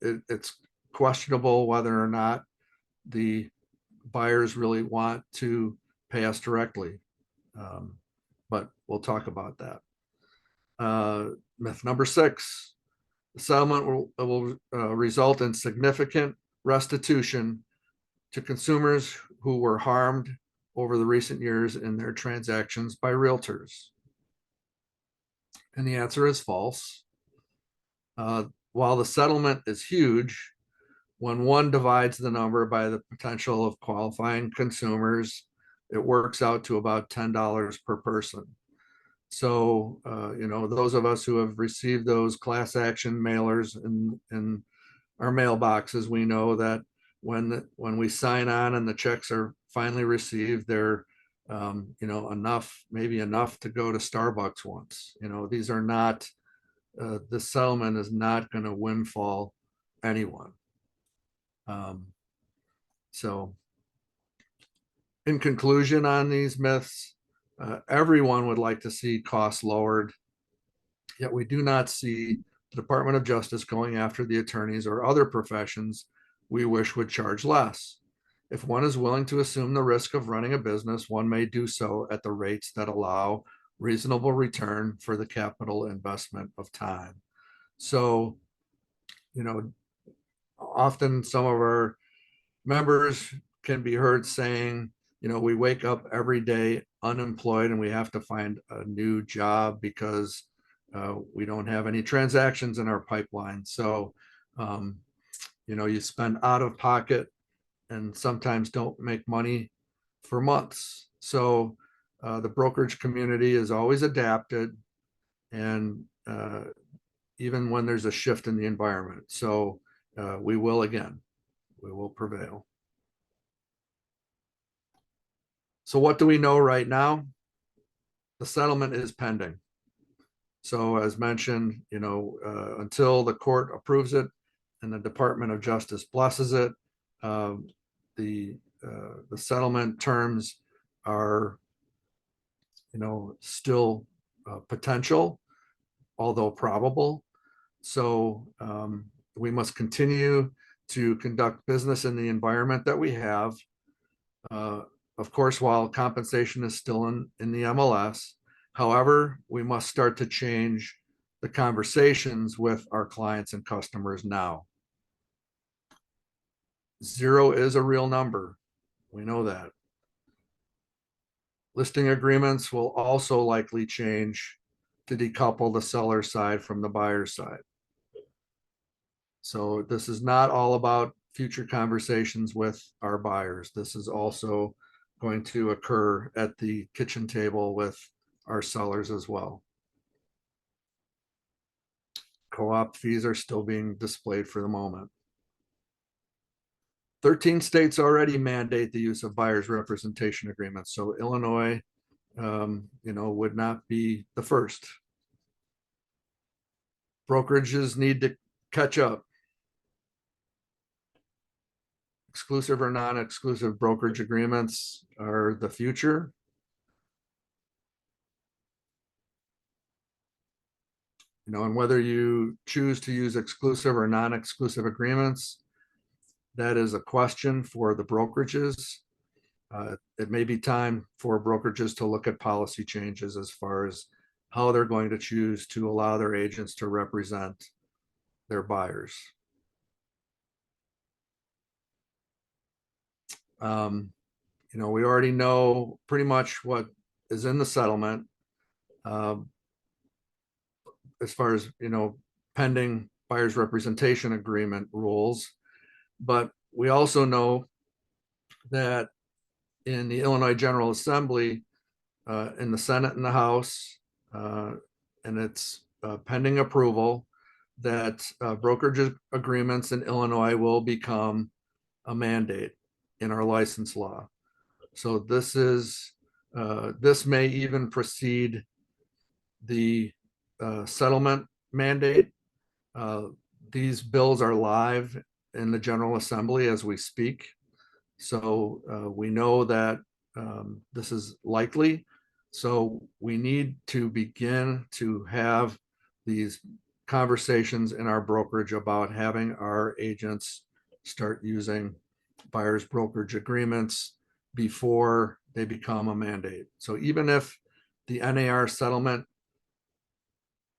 it's questionable whether or not the buyers really want to pay us directly. But we'll talk about that. Myth number 6, the settlement will result in significant restitution to consumers who were harmed over the recent years in their transactions by realtors. And the answer is false. While the settlement is huge, when one divides the number by the potential of qualifying consumers, it works out to about $10 per person. So, those of us who have received those class action mailers in our mailboxes, we know that when we sign on and the checks are finally received, they're maybe enough to go to Starbucks once. These are not, the settlement is not going to windfall anyone. So in conclusion on these myths, everyone would like to see costs lowered, yet we do not see the Department of Justice going after the attorneys or other professions we wish would charge less. If one is willing to assume the risk of running a business, one may do so at the rates that allow reasonable return for the capital investment of time. So, often some of our members can be heard saying, we wake up every day unemployed and we have to find a new job because we don't have any transactions in our pipeline. So, you spend out of pocket and sometimes don't make money for months. So the brokerage community is always adapted, and even when there's a shift in the environment. So we will prevail. So what do we know right now? The settlement is pending. So as mentioned, until the court approves it and the Department of Justice blesses it, the settlement terms are, still potential, although probable. So we must continue to conduct business in the environment that we have. Of course, while compensation is still in the MLS, however, we must start to change the conversations with our clients and customers now. 0 is a real number. We know that. Listing agreements will also likely change to decouple the seller side from the buyer side. So this is not all about future conversations with our buyers. This is also going to occur at the kitchen table with our sellers as well. Co-op fees are still being displayed for the moment. 13 states already mandate the use of buyer's representation agreements. So Illinois, would not be the first. Brokerages need to catch up. Exclusive or non-exclusive brokerage agreements are the future. And whether you choose to use exclusive or non-exclusive agreements, that is a question for the brokerages. It may be time for brokerages to look at policy changes as far as how they're going to choose to allow their agents to represent their buyers. We already know pretty much what is in the settlement as far as, pending buyer's representation agreement rules. But we also know that in the Illinois General Assembly, in the Senate and the House, and it's pending approval, that brokerage agreements in Illinois will become a mandate in our license law. So this may even precede the settlement mandate. These bills are live in the General Assembly as we speak. So we know that this is likely. So we need to begin to have these conversations in our brokerage about having our agents start using buyer's brokerage agreements before they become a mandate. So even if the NAR settlement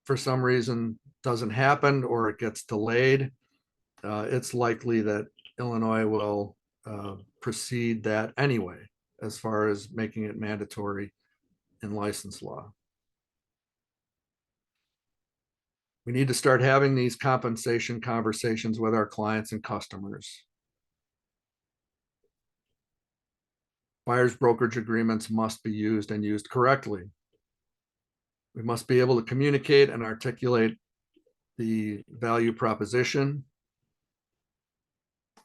for some reason doesn't happen or it gets delayed, it's likely that Illinois will precede that anyway, as far as making it mandatory in license law. We need to start having these compensation conversations with our clients and customers. Buyer's brokerage agreements must be used and used correctly. We must be able to communicate and articulate the value proposition.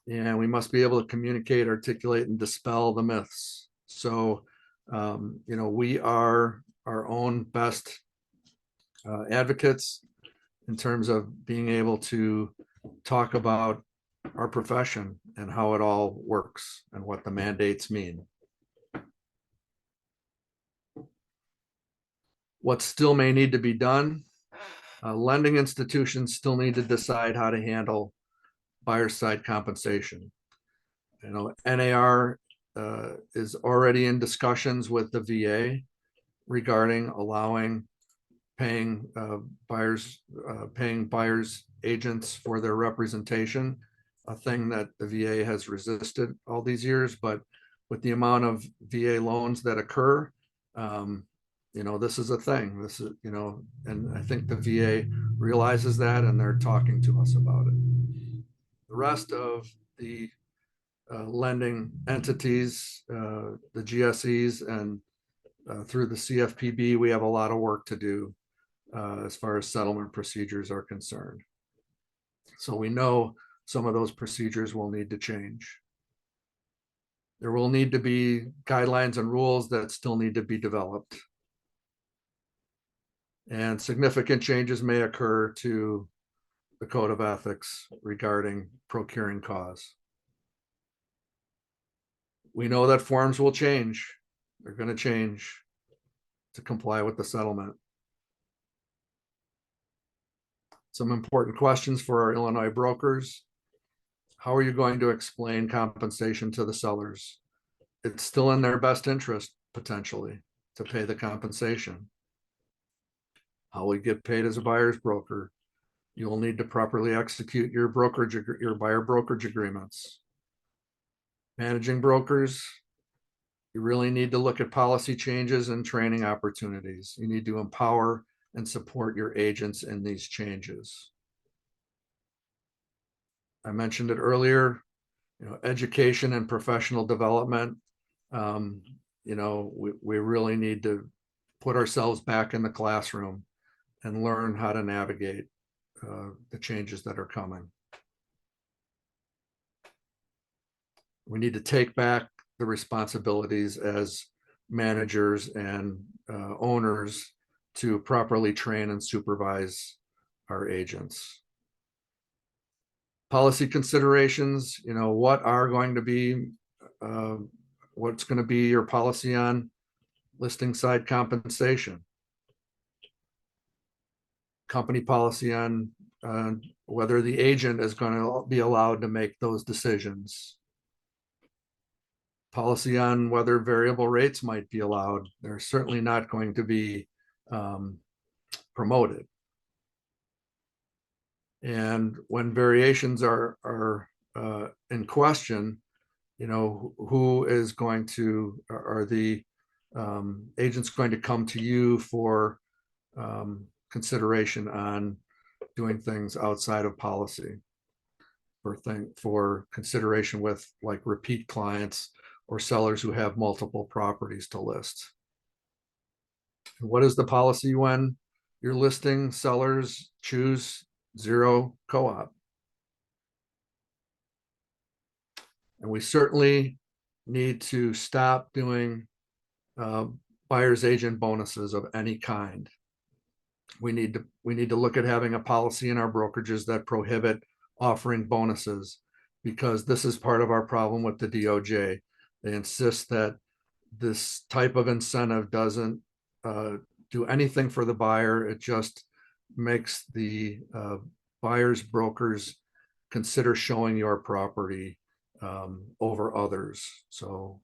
And we must be able to communicate, articulate, and dispel the myths. So, we are our own best advocates in terms of being able to talk about our profession and how it all works and what the mandates mean. What still may need to be done, lending institutions still need to decide how to handle buyer side compensation. NAR is already in discussions with the VA regarding allowing paying buyers agents for their representation, a thing that the VA has resisted all these years. But with the amount of VA loans that occur, this is a thing. This is, and I think the VA realizes that, and they're talking to us about it. The rest of the lending entities, the GSEs, and through the CFPB, we have a lot of work to do as far as settlement procedures are concerned. So we know some of those procedures will need to change. There will need to be guidelines and rules that still need to be developed. And significant changes may occur to the code of ethics regarding procuring cause. We know that forms will change. They're going to change to comply with the settlement. Some important questions for our Illinois brokers. How are you going to explain compensation to the sellers? It's still in their best interest, potentially, to pay the compensation. How will you get paid as a buyer's broker? You will need to properly execute your buyer brokerage agreements. Managing brokers, you really need to look at policy changes and training opportunities. You need to empower and support your agents in these changes. I mentioned it earlier, education and professional development. We really need to put ourselves back in the classroom and learn how to navigate the changes that are coming. We need to take back the responsibilities as managers and owners to properly train and supervise our agents. Policy considerations, what are going to be, what's going to be your policy on listing side compensation? Company policy on whether the agent is going to be allowed to make those decisions. Policy on whether variable rates might be allowed. They're certainly not going to be promoted. And when variations are in question, who is going to, are the agents going to come to you for consideration on doing things outside of policy, for consideration with like repeat clients or sellers who have multiple properties to list? What is the policy when you're listing sellers choose zero co-op. And we certainly need to stop doing buyer's agent bonuses of any kind. We need to look at having a policy in our brokerages that prohibit offering bonuses, because this is part of our problem with the DOJ. They insist that this type of incentive doesn't do anything for the buyer. It just makes the buyer's brokers consider showing your property over others. So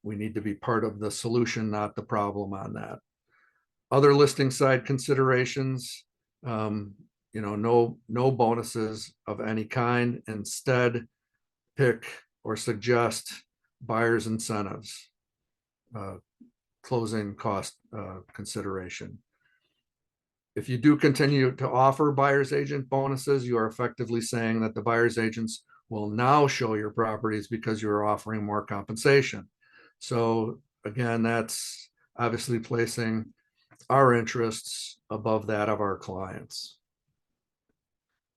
we need to be part of the solution, not the problem on that. Other listing side considerations, no bonuses of any kind. Instead, pick or suggest buyer's incentives, closing cost consideration. If you do continue to offer buyer's agent bonuses, you are effectively saying that the buyer's agents will now show your properties because you're offering more compensation. So again, that's obviously placing our interests above that of our clients.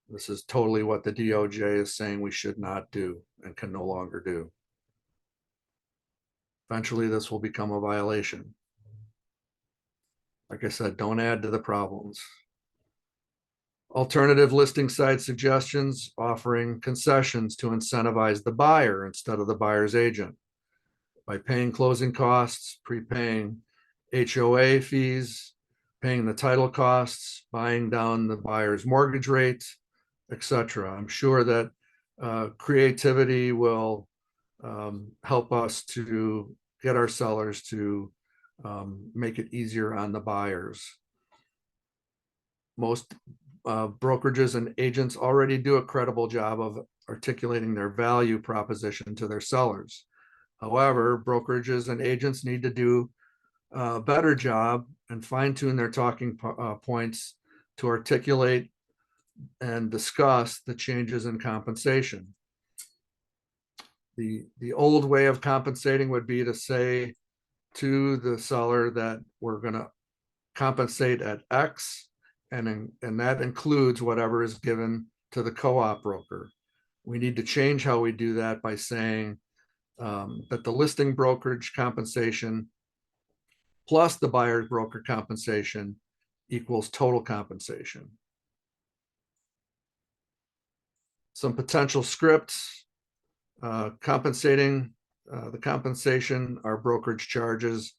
This is totally what the DOJ is saying we should not do and can no longer do. Eventually, this will become a violation. Like I said, don't add to the problems. Alternative listing site suggestions, offering concessions to incentivize the buyer instead of the buyer's agent by paying closing costs, prepaying HOA fees, paying the title costs, buying down the buyer's mortgage rate, etc. I'm sure that creativity will help us to get our sellers to make it easier on the buyers. Most brokerages and agents already do a credible job of articulating their value proposition to their sellers. However, brokerages and agents need to do a better job and fine-tune their talking points to articulate and discuss the changes in compensation. The old way of compensating would be to say to the seller that we're going to compensate at X, and that includes whatever is given to the co-op broker. We need to change how we do that by saying that the listing brokerage compensation plus the buyer's broker compensation equals total compensation. Some potential scripts, compensating the compensation our brokerage charges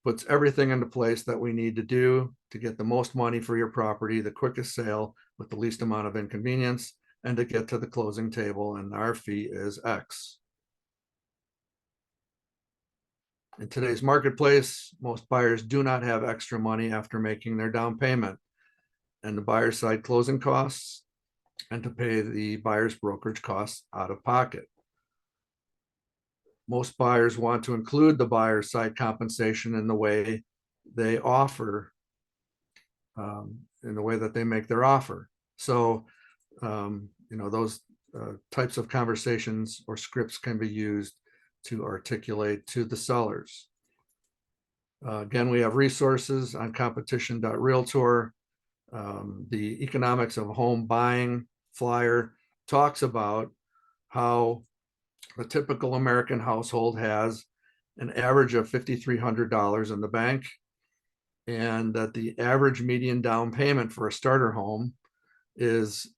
puts everything into place that we need to do to get the most money for your property, the quickest sale with the least amount of inconvenience, and to get to the closing table, and our fee is X. In today's marketplace, most buyers do not have extra money after making their down payment and the buyer's side closing costs, and to pay the buyer's brokerage costs out of pocket. Most buyers want to include the buyer's side compensation in the way they offer, in the way that they make their offer. So, those types of conversations or scripts can be used to articulate to the sellers. Again, we have resources on competition.realtor. The economics of home buying flyer talks about how a typical American household has an average of $5,300 in the bank, and that the average median down payment for a starter home is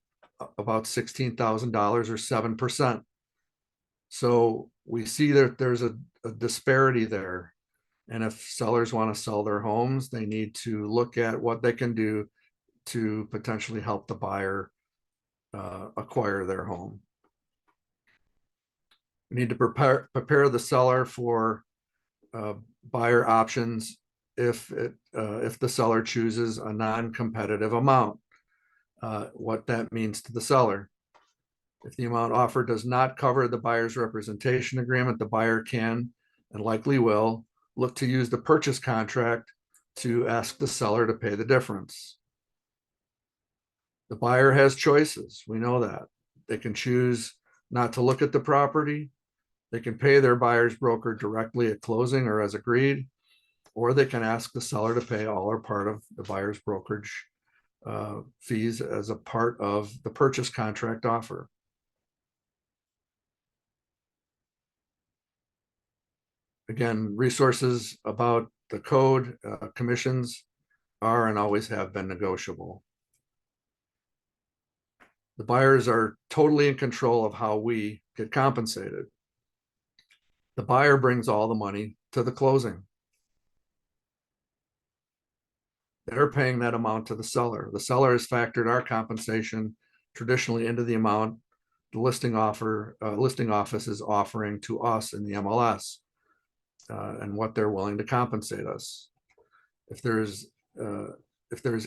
about $16,000 or 7%. So we see that there's a disparity there. And if sellers want to sell their homes, they need to look at what they can do to potentially help the buyer acquire their home. We need to prepare the seller for buyer options if the seller chooses a non-competitive amount. What that means to the seller. If the amount offered does not cover the buyer's representation agreement, the buyer can, and likely will, look to use the purchase contract to ask the seller to pay the difference. The buyer has choices. We know that. They can choose not to look at the property. They can pay their buyer's broker directly at closing or as agreed, or they can ask the seller to pay all or part of the buyer's brokerage fees as a part of the purchase contract offer. Again, resources about the code, commissions are and always have been negotiable. The buyers are totally in control of how we get compensated. The buyer brings all the money to the closing. They're paying that amount to the seller. The seller has factored our compensation traditionally into the amount the listing office is offering to us in the MLS, and what they're willing to compensate us. If there's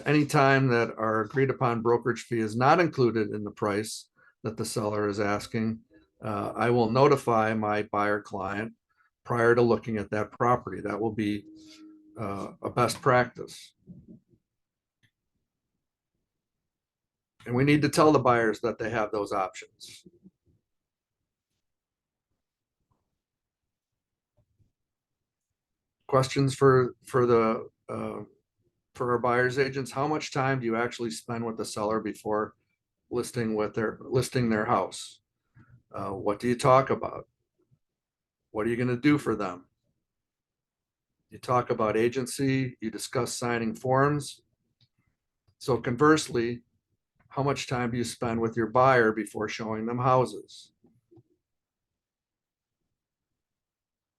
any time that our agreed upon brokerage fee is not included in the price that the seller is asking, I will notify my buyer client prior to looking at that property. That will be a best practice. And we need to tell the buyers that they have those options. Questions for our buyers agents: how much time do you actually spend with the seller before listing their house? What do you talk about? What are you going to do for them? You talk about agency, you discuss signing forms. So conversely, how much time do you spend with your buyer before showing them houses?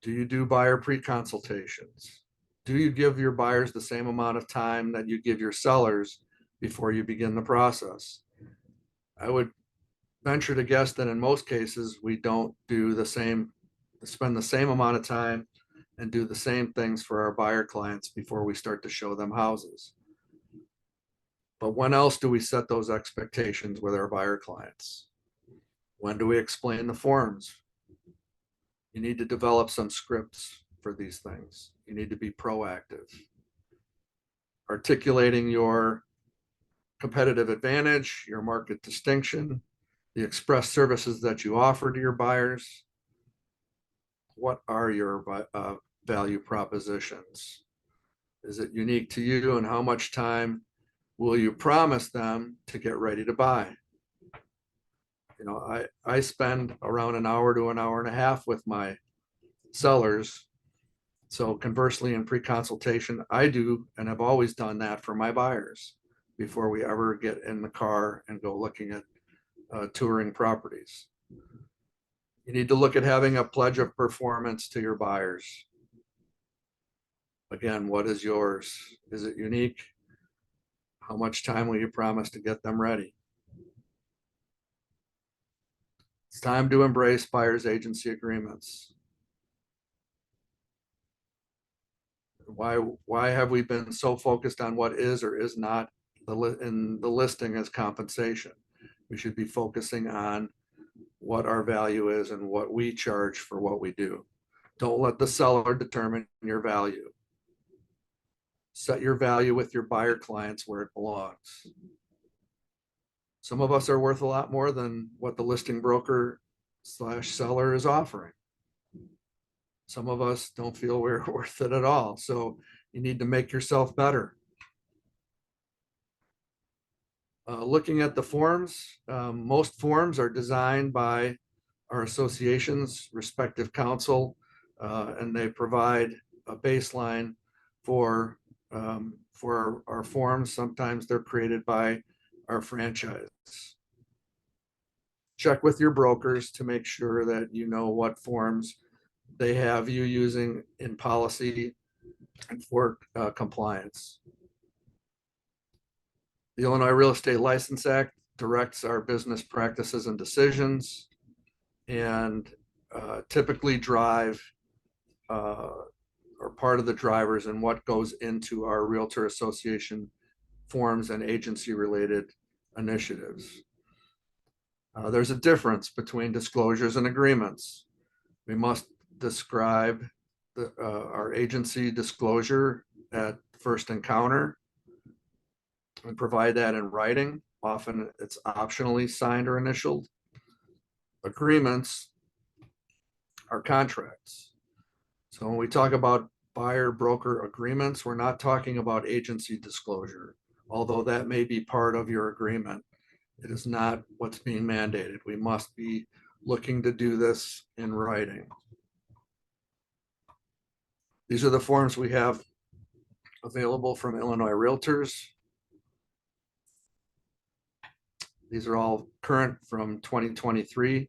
Do you do buyer pre-consultations? Do you give your buyers the same amount of time that you give your sellers before you begin the process? I would venture to guess that in most cases, we don't spend the same amount of time and do the same things for our buyer clients before we start to show them houses. But when else do we set those expectations with our buyer clients? When do we explain the forms? You need to develop some scripts for these things. You need to be proactive. Articulating your competitive advantage, your market distinction, the express services that you offer to your buyers. What are your value propositions? Is it unique to you, and how much time will you promise them to get ready to buy? You know, I spend around an hour to an hour and a half with my sellers. So conversely, in pre-consultation, I do and have always done that for my buyers before we ever get in the car and go looking at touring properties. You need to look at having a pledge of performance to your buyers. Again, what is yours? Is it unique? How much time will you promise to get them ready? It's time to embrace buyer's agency agreements. Why have we been so focused on what is or is not in the listing as compensation? We should be focusing on what our value is and what we charge for what we do. Don't let the seller determine your value. Set your value with your buyer clients where it belongs. Some of us are worth a lot more than what the listing broker / seller is offering. Some of us don't feel we're worth it at all. So you need to make yourself better. Looking at the forms, most forms are designed by our association's respective counsel, and they provide a baseline for our forms. Sometimes they're created by our franchise. Check with your brokers to make sure that you know what forms they have you using in policy and for compliance. The Illinois Real Estate License Act directs our business practices and decisions, and typically drive or part of the drivers in what goes into our Realtor Association forms and agency related initiatives. There's a difference between disclosures and agreements. We must describe our agency disclosure at first encounter and provide that in writing. Often it's optionally signed or initialed. Agreements are contracts. So when we talk about buyer broker agreements, we're not talking about agency disclosure. although that may be part of your agreement. It is not what's being mandated. We must be looking to do this in writing. These are the forms we have available from Illinois Realtors. These are all current from 2023.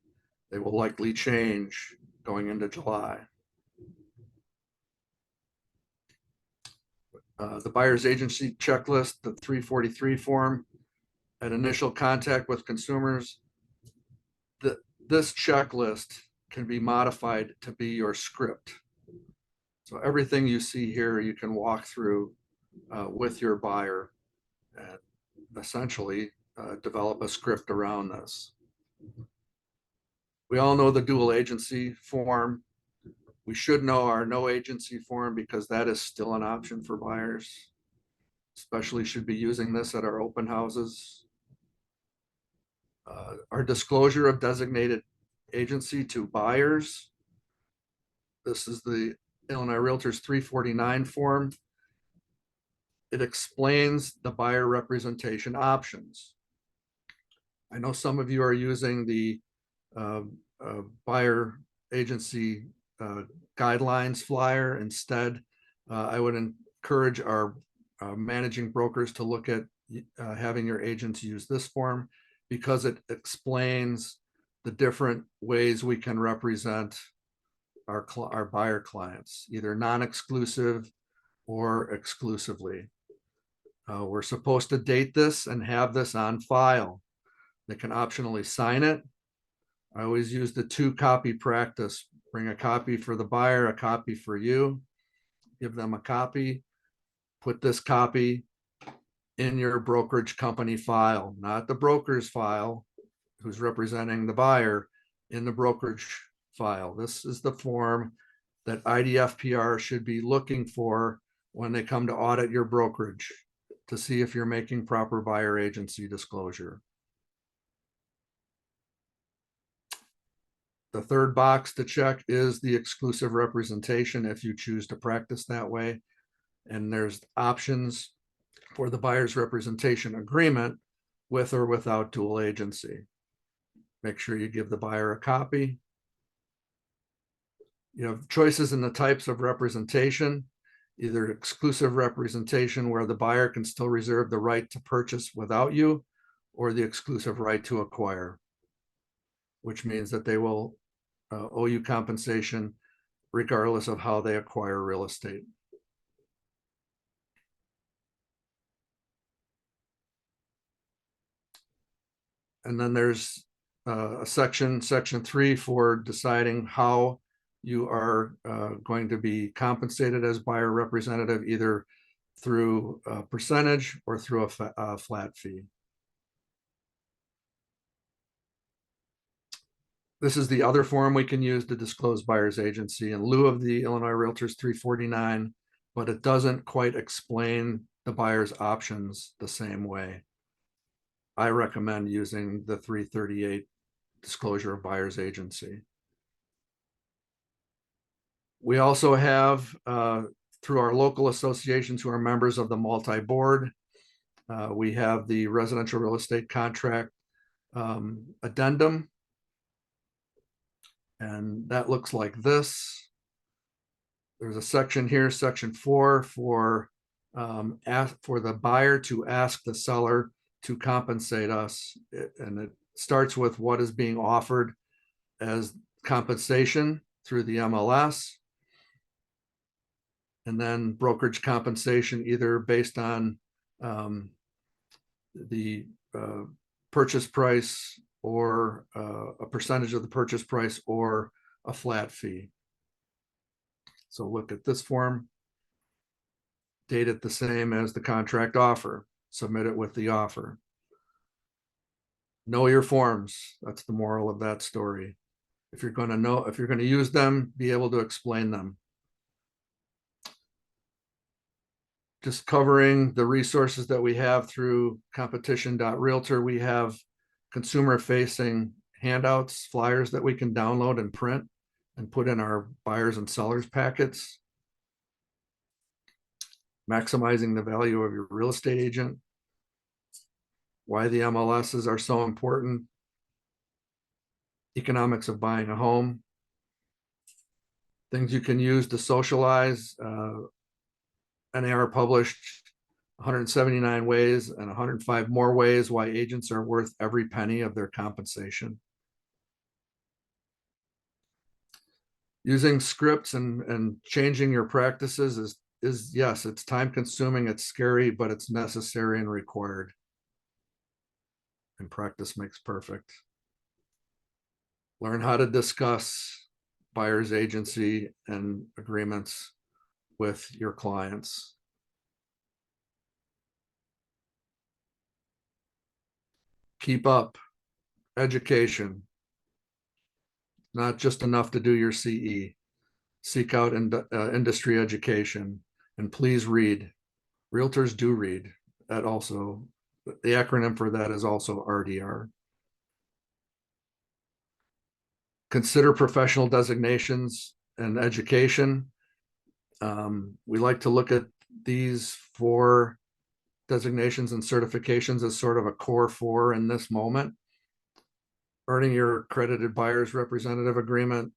They will likely change going into July. The buyer's agency checklist, the 343 form, at initial contact with consumers. This checklist can be modified to be your script. So everything you see here, you can walk through with your buyer and essentially develop a script around this. We all know the dual agency form. We should know our no agency form because that is still an option for buyers, especially should be using this at our open houses. Our disclosure of designated agency to buyers. This is the Illinois Realtors 349 form. It explains the buyer representation options. I know some of you are using the buyer agency guidelines flyer instead. I would encourage our managing brokers to look at having your agents use this form because it explains the different ways we can represent our buyer clients, either non-exclusive or exclusively. We're supposed to date this and have this on file. They can optionally sign it. I always use the 2-copy practice. Bring a copy for the buyer, a copy for you. Give them a copy. Put this copy in your brokerage company file, not the broker's file, who's representing the buyer, in the brokerage file. This is the form that IDFPR should be looking for when they come to audit your brokerage to see if you're making proper buyer agency disclosure. The third box to check is the exclusive representation if you choose to practice that way. And there's options for the buyer's representation agreement with or without dual agency. Make sure you give the buyer a copy. You have choices in the types of representation, either exclusive representation where the buyer can still reserve the right to purchase without you, or the exclusive right to acquire, which means that they will owe you compensation regardless of how they acquire real estate. And then there's a section 3 for deciding how you are going to be compensated as buyer representative, either through a percentage or through a flat fee. This is the other form we can use to disclose buyer's agency in lieu of the Illinois Realtors 349, but it doesn't quite explain the buyer's options the same way. I recommend using the 338 disclosure of buyer's agency. We also have, through our local associations who are members of the multi-board, we have the residential real estate contract addendum. And that looks like this. There's a section here, section 4, for the buyer to ask the seller to compensate us. And it starts with what is being offered as compensation through the MLS. And then brokerage compensation, either based on the purchase price or a percentage of the purchase price or a flat fee. So look at this form, date it the same as the contract offer, submit it with the offer. Know your forms. That's the moral of that story. If you're going to use them, be able to explain them. Just covering the resources that we have through competition.realtor, we have consumer-facing handouts, flyers that we can download and print and put in our buyers and sellers packets. Maximizing the value of your real estate agent. why the MLSs are so important, economics of buying a home, things you can use to socialize. NAR published 179 ways and 105 more ways why agents are worth every penny of their compensation. Using scripts and changing your practices is yes, it's time consuming, it's scary, but it's necessary and required. And practice makes perfect. Learn how to discuss buyer's agency and agreements with your clients. Keep up education. Not just enough to do your CE. Seek out industry education, and please read. Realtors do read. That also, the acronym for that is also RDR. Consider professional designations and education. We like to look at these 4 designations and certifications as sort of a core 4 in this moment. Earning your accredited buyer's representative agreement,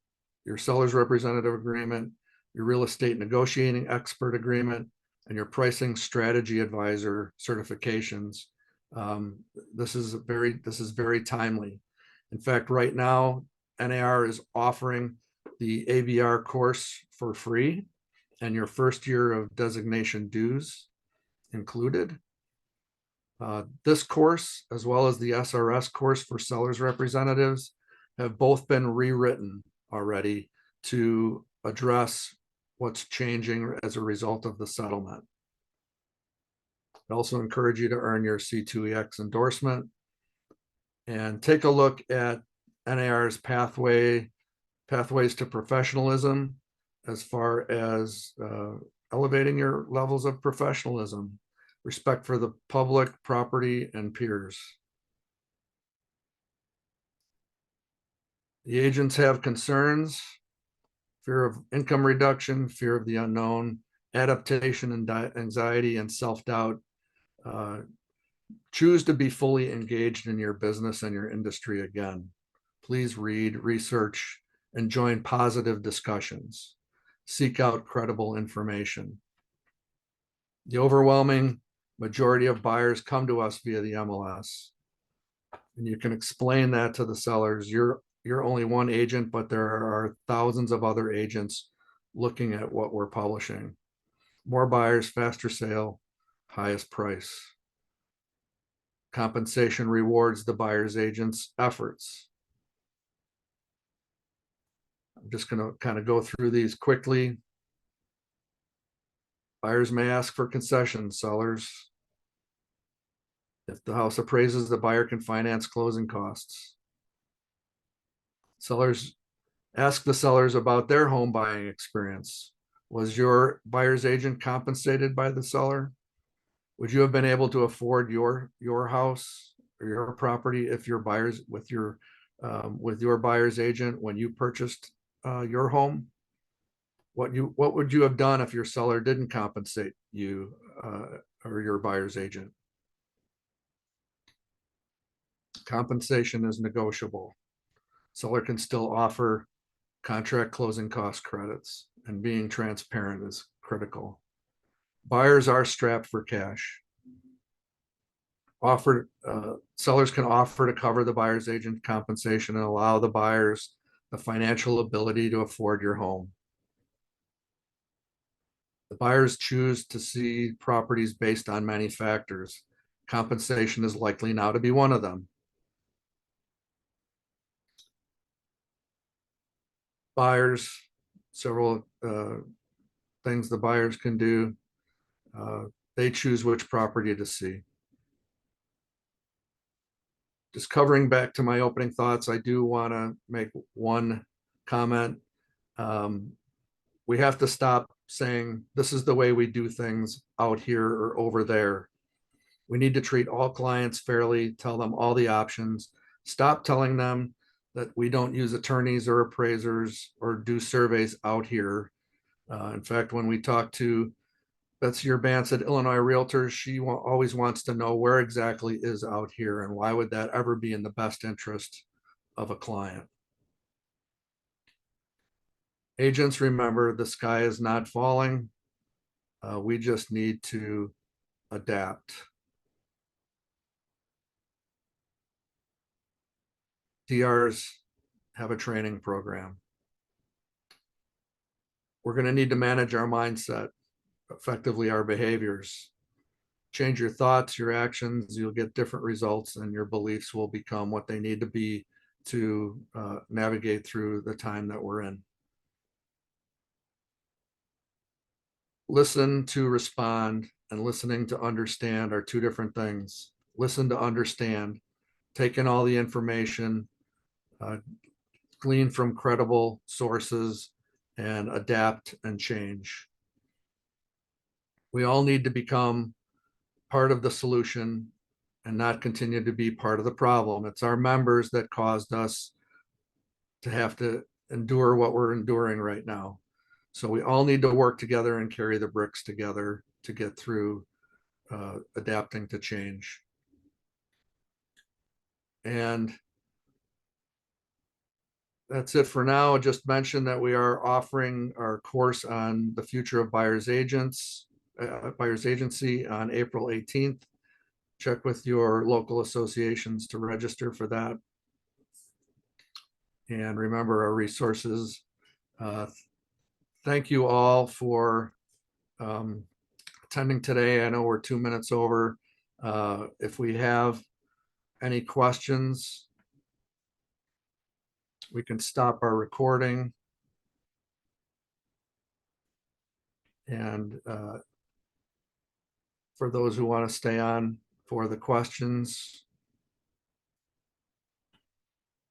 your seller's representative agreement, your real estate negotiating expert agreement, and your pricing strategy advisor certifications. This is very timely. In fact, right now, NAR is offering the ABR course for free, and your first year of designation dues included. This course, as well as the SRS course for sellers representatives, have both been rewritten already to address what's changing as a result of the settlement. I also encourage you to earn your C2EX endorsement and take a look at NAR's pathways to professionalism as far as elevating your levels of professionalism, respect for the public, property, and peers. The agents have concerns, fear of income reduction, fear of the unknown, adaptation and anxiety and self-doubt. Choose to be fully engaged in your business and your industry again. Please read, research, and join positive discussions. Seek out credible information. The overwhelming majority of buyers come to us via the MLS. And you can explain that to the sellers. You're only one agent, but there are thousands of other agents looking at what we're publishing. More buyers, faster sale, highest price. Compensation rewards the buyer's agent's efforts. I'm just going to kind of go through these quickly. Buyers may ask for concessions. Sellers, if the house appraises, the buyer can finance closing costs. Sellers, ask the sellers about their home buying experience. Was your buyer's agent compensated by the seller? Would you have been able to afford your house or your property if your buyers with your buyer's agent when you purchased your home? What would you have done if your seller didn't compensate you or your buyer's agent? Compensation is negotiable. Seller can still offer contract closing cost credits, and being transparent is critical. Buyers are strapped for cash. Sellers can offer to cover the buyer's agent compensation and allow the buyers the financial ability to afford your home. The buyers choose to see properties based on many factors. Compensation is likely now to be one of them. Buyers, several things the buyers can do. They choose which property to see. Just covering back to my opening thoughts, I do want to make one comment. We have to stop saying this is the way we do things out here or over there. We need to treat all clients fairly, tell them all the options, stop telling them that we don't use attorneys or appraisers or do surveys out here. In fact, when we talk to Betsy Urbance at Illinois Realtors. She always wants to know where exactly is out here and why would that ever be in the best interest of a client. Agents, remember, the sky is not falling. We just need to adapt. DRs have a training program. We're going to need to manage our mindset, effectively our behaviors. Change your thoughts, your actions, you'll get different results, and your beliefs will become what they need to be to navigate through the time that we're in. Listen to respond and listening to understand are two different things. Listen to understand, take in all the information, glean from credible sources, and adapt and change. We all need to become part of the solution and not continue to be part of the problem. It's our members that caused us to have to endure what we're enduring right now. So we all need to work together and carry the bricks together to get through adapting to change. And that's it for now. I just mentioned that we are offering our course on the future of buyer's agency on April 18th. Check with your local associations to register for that. And remember our resources. Thank you all for attending today. I know we're 2 minutes over. If we have any questions, we can stop our recording. And for those who want to stay on for the questions,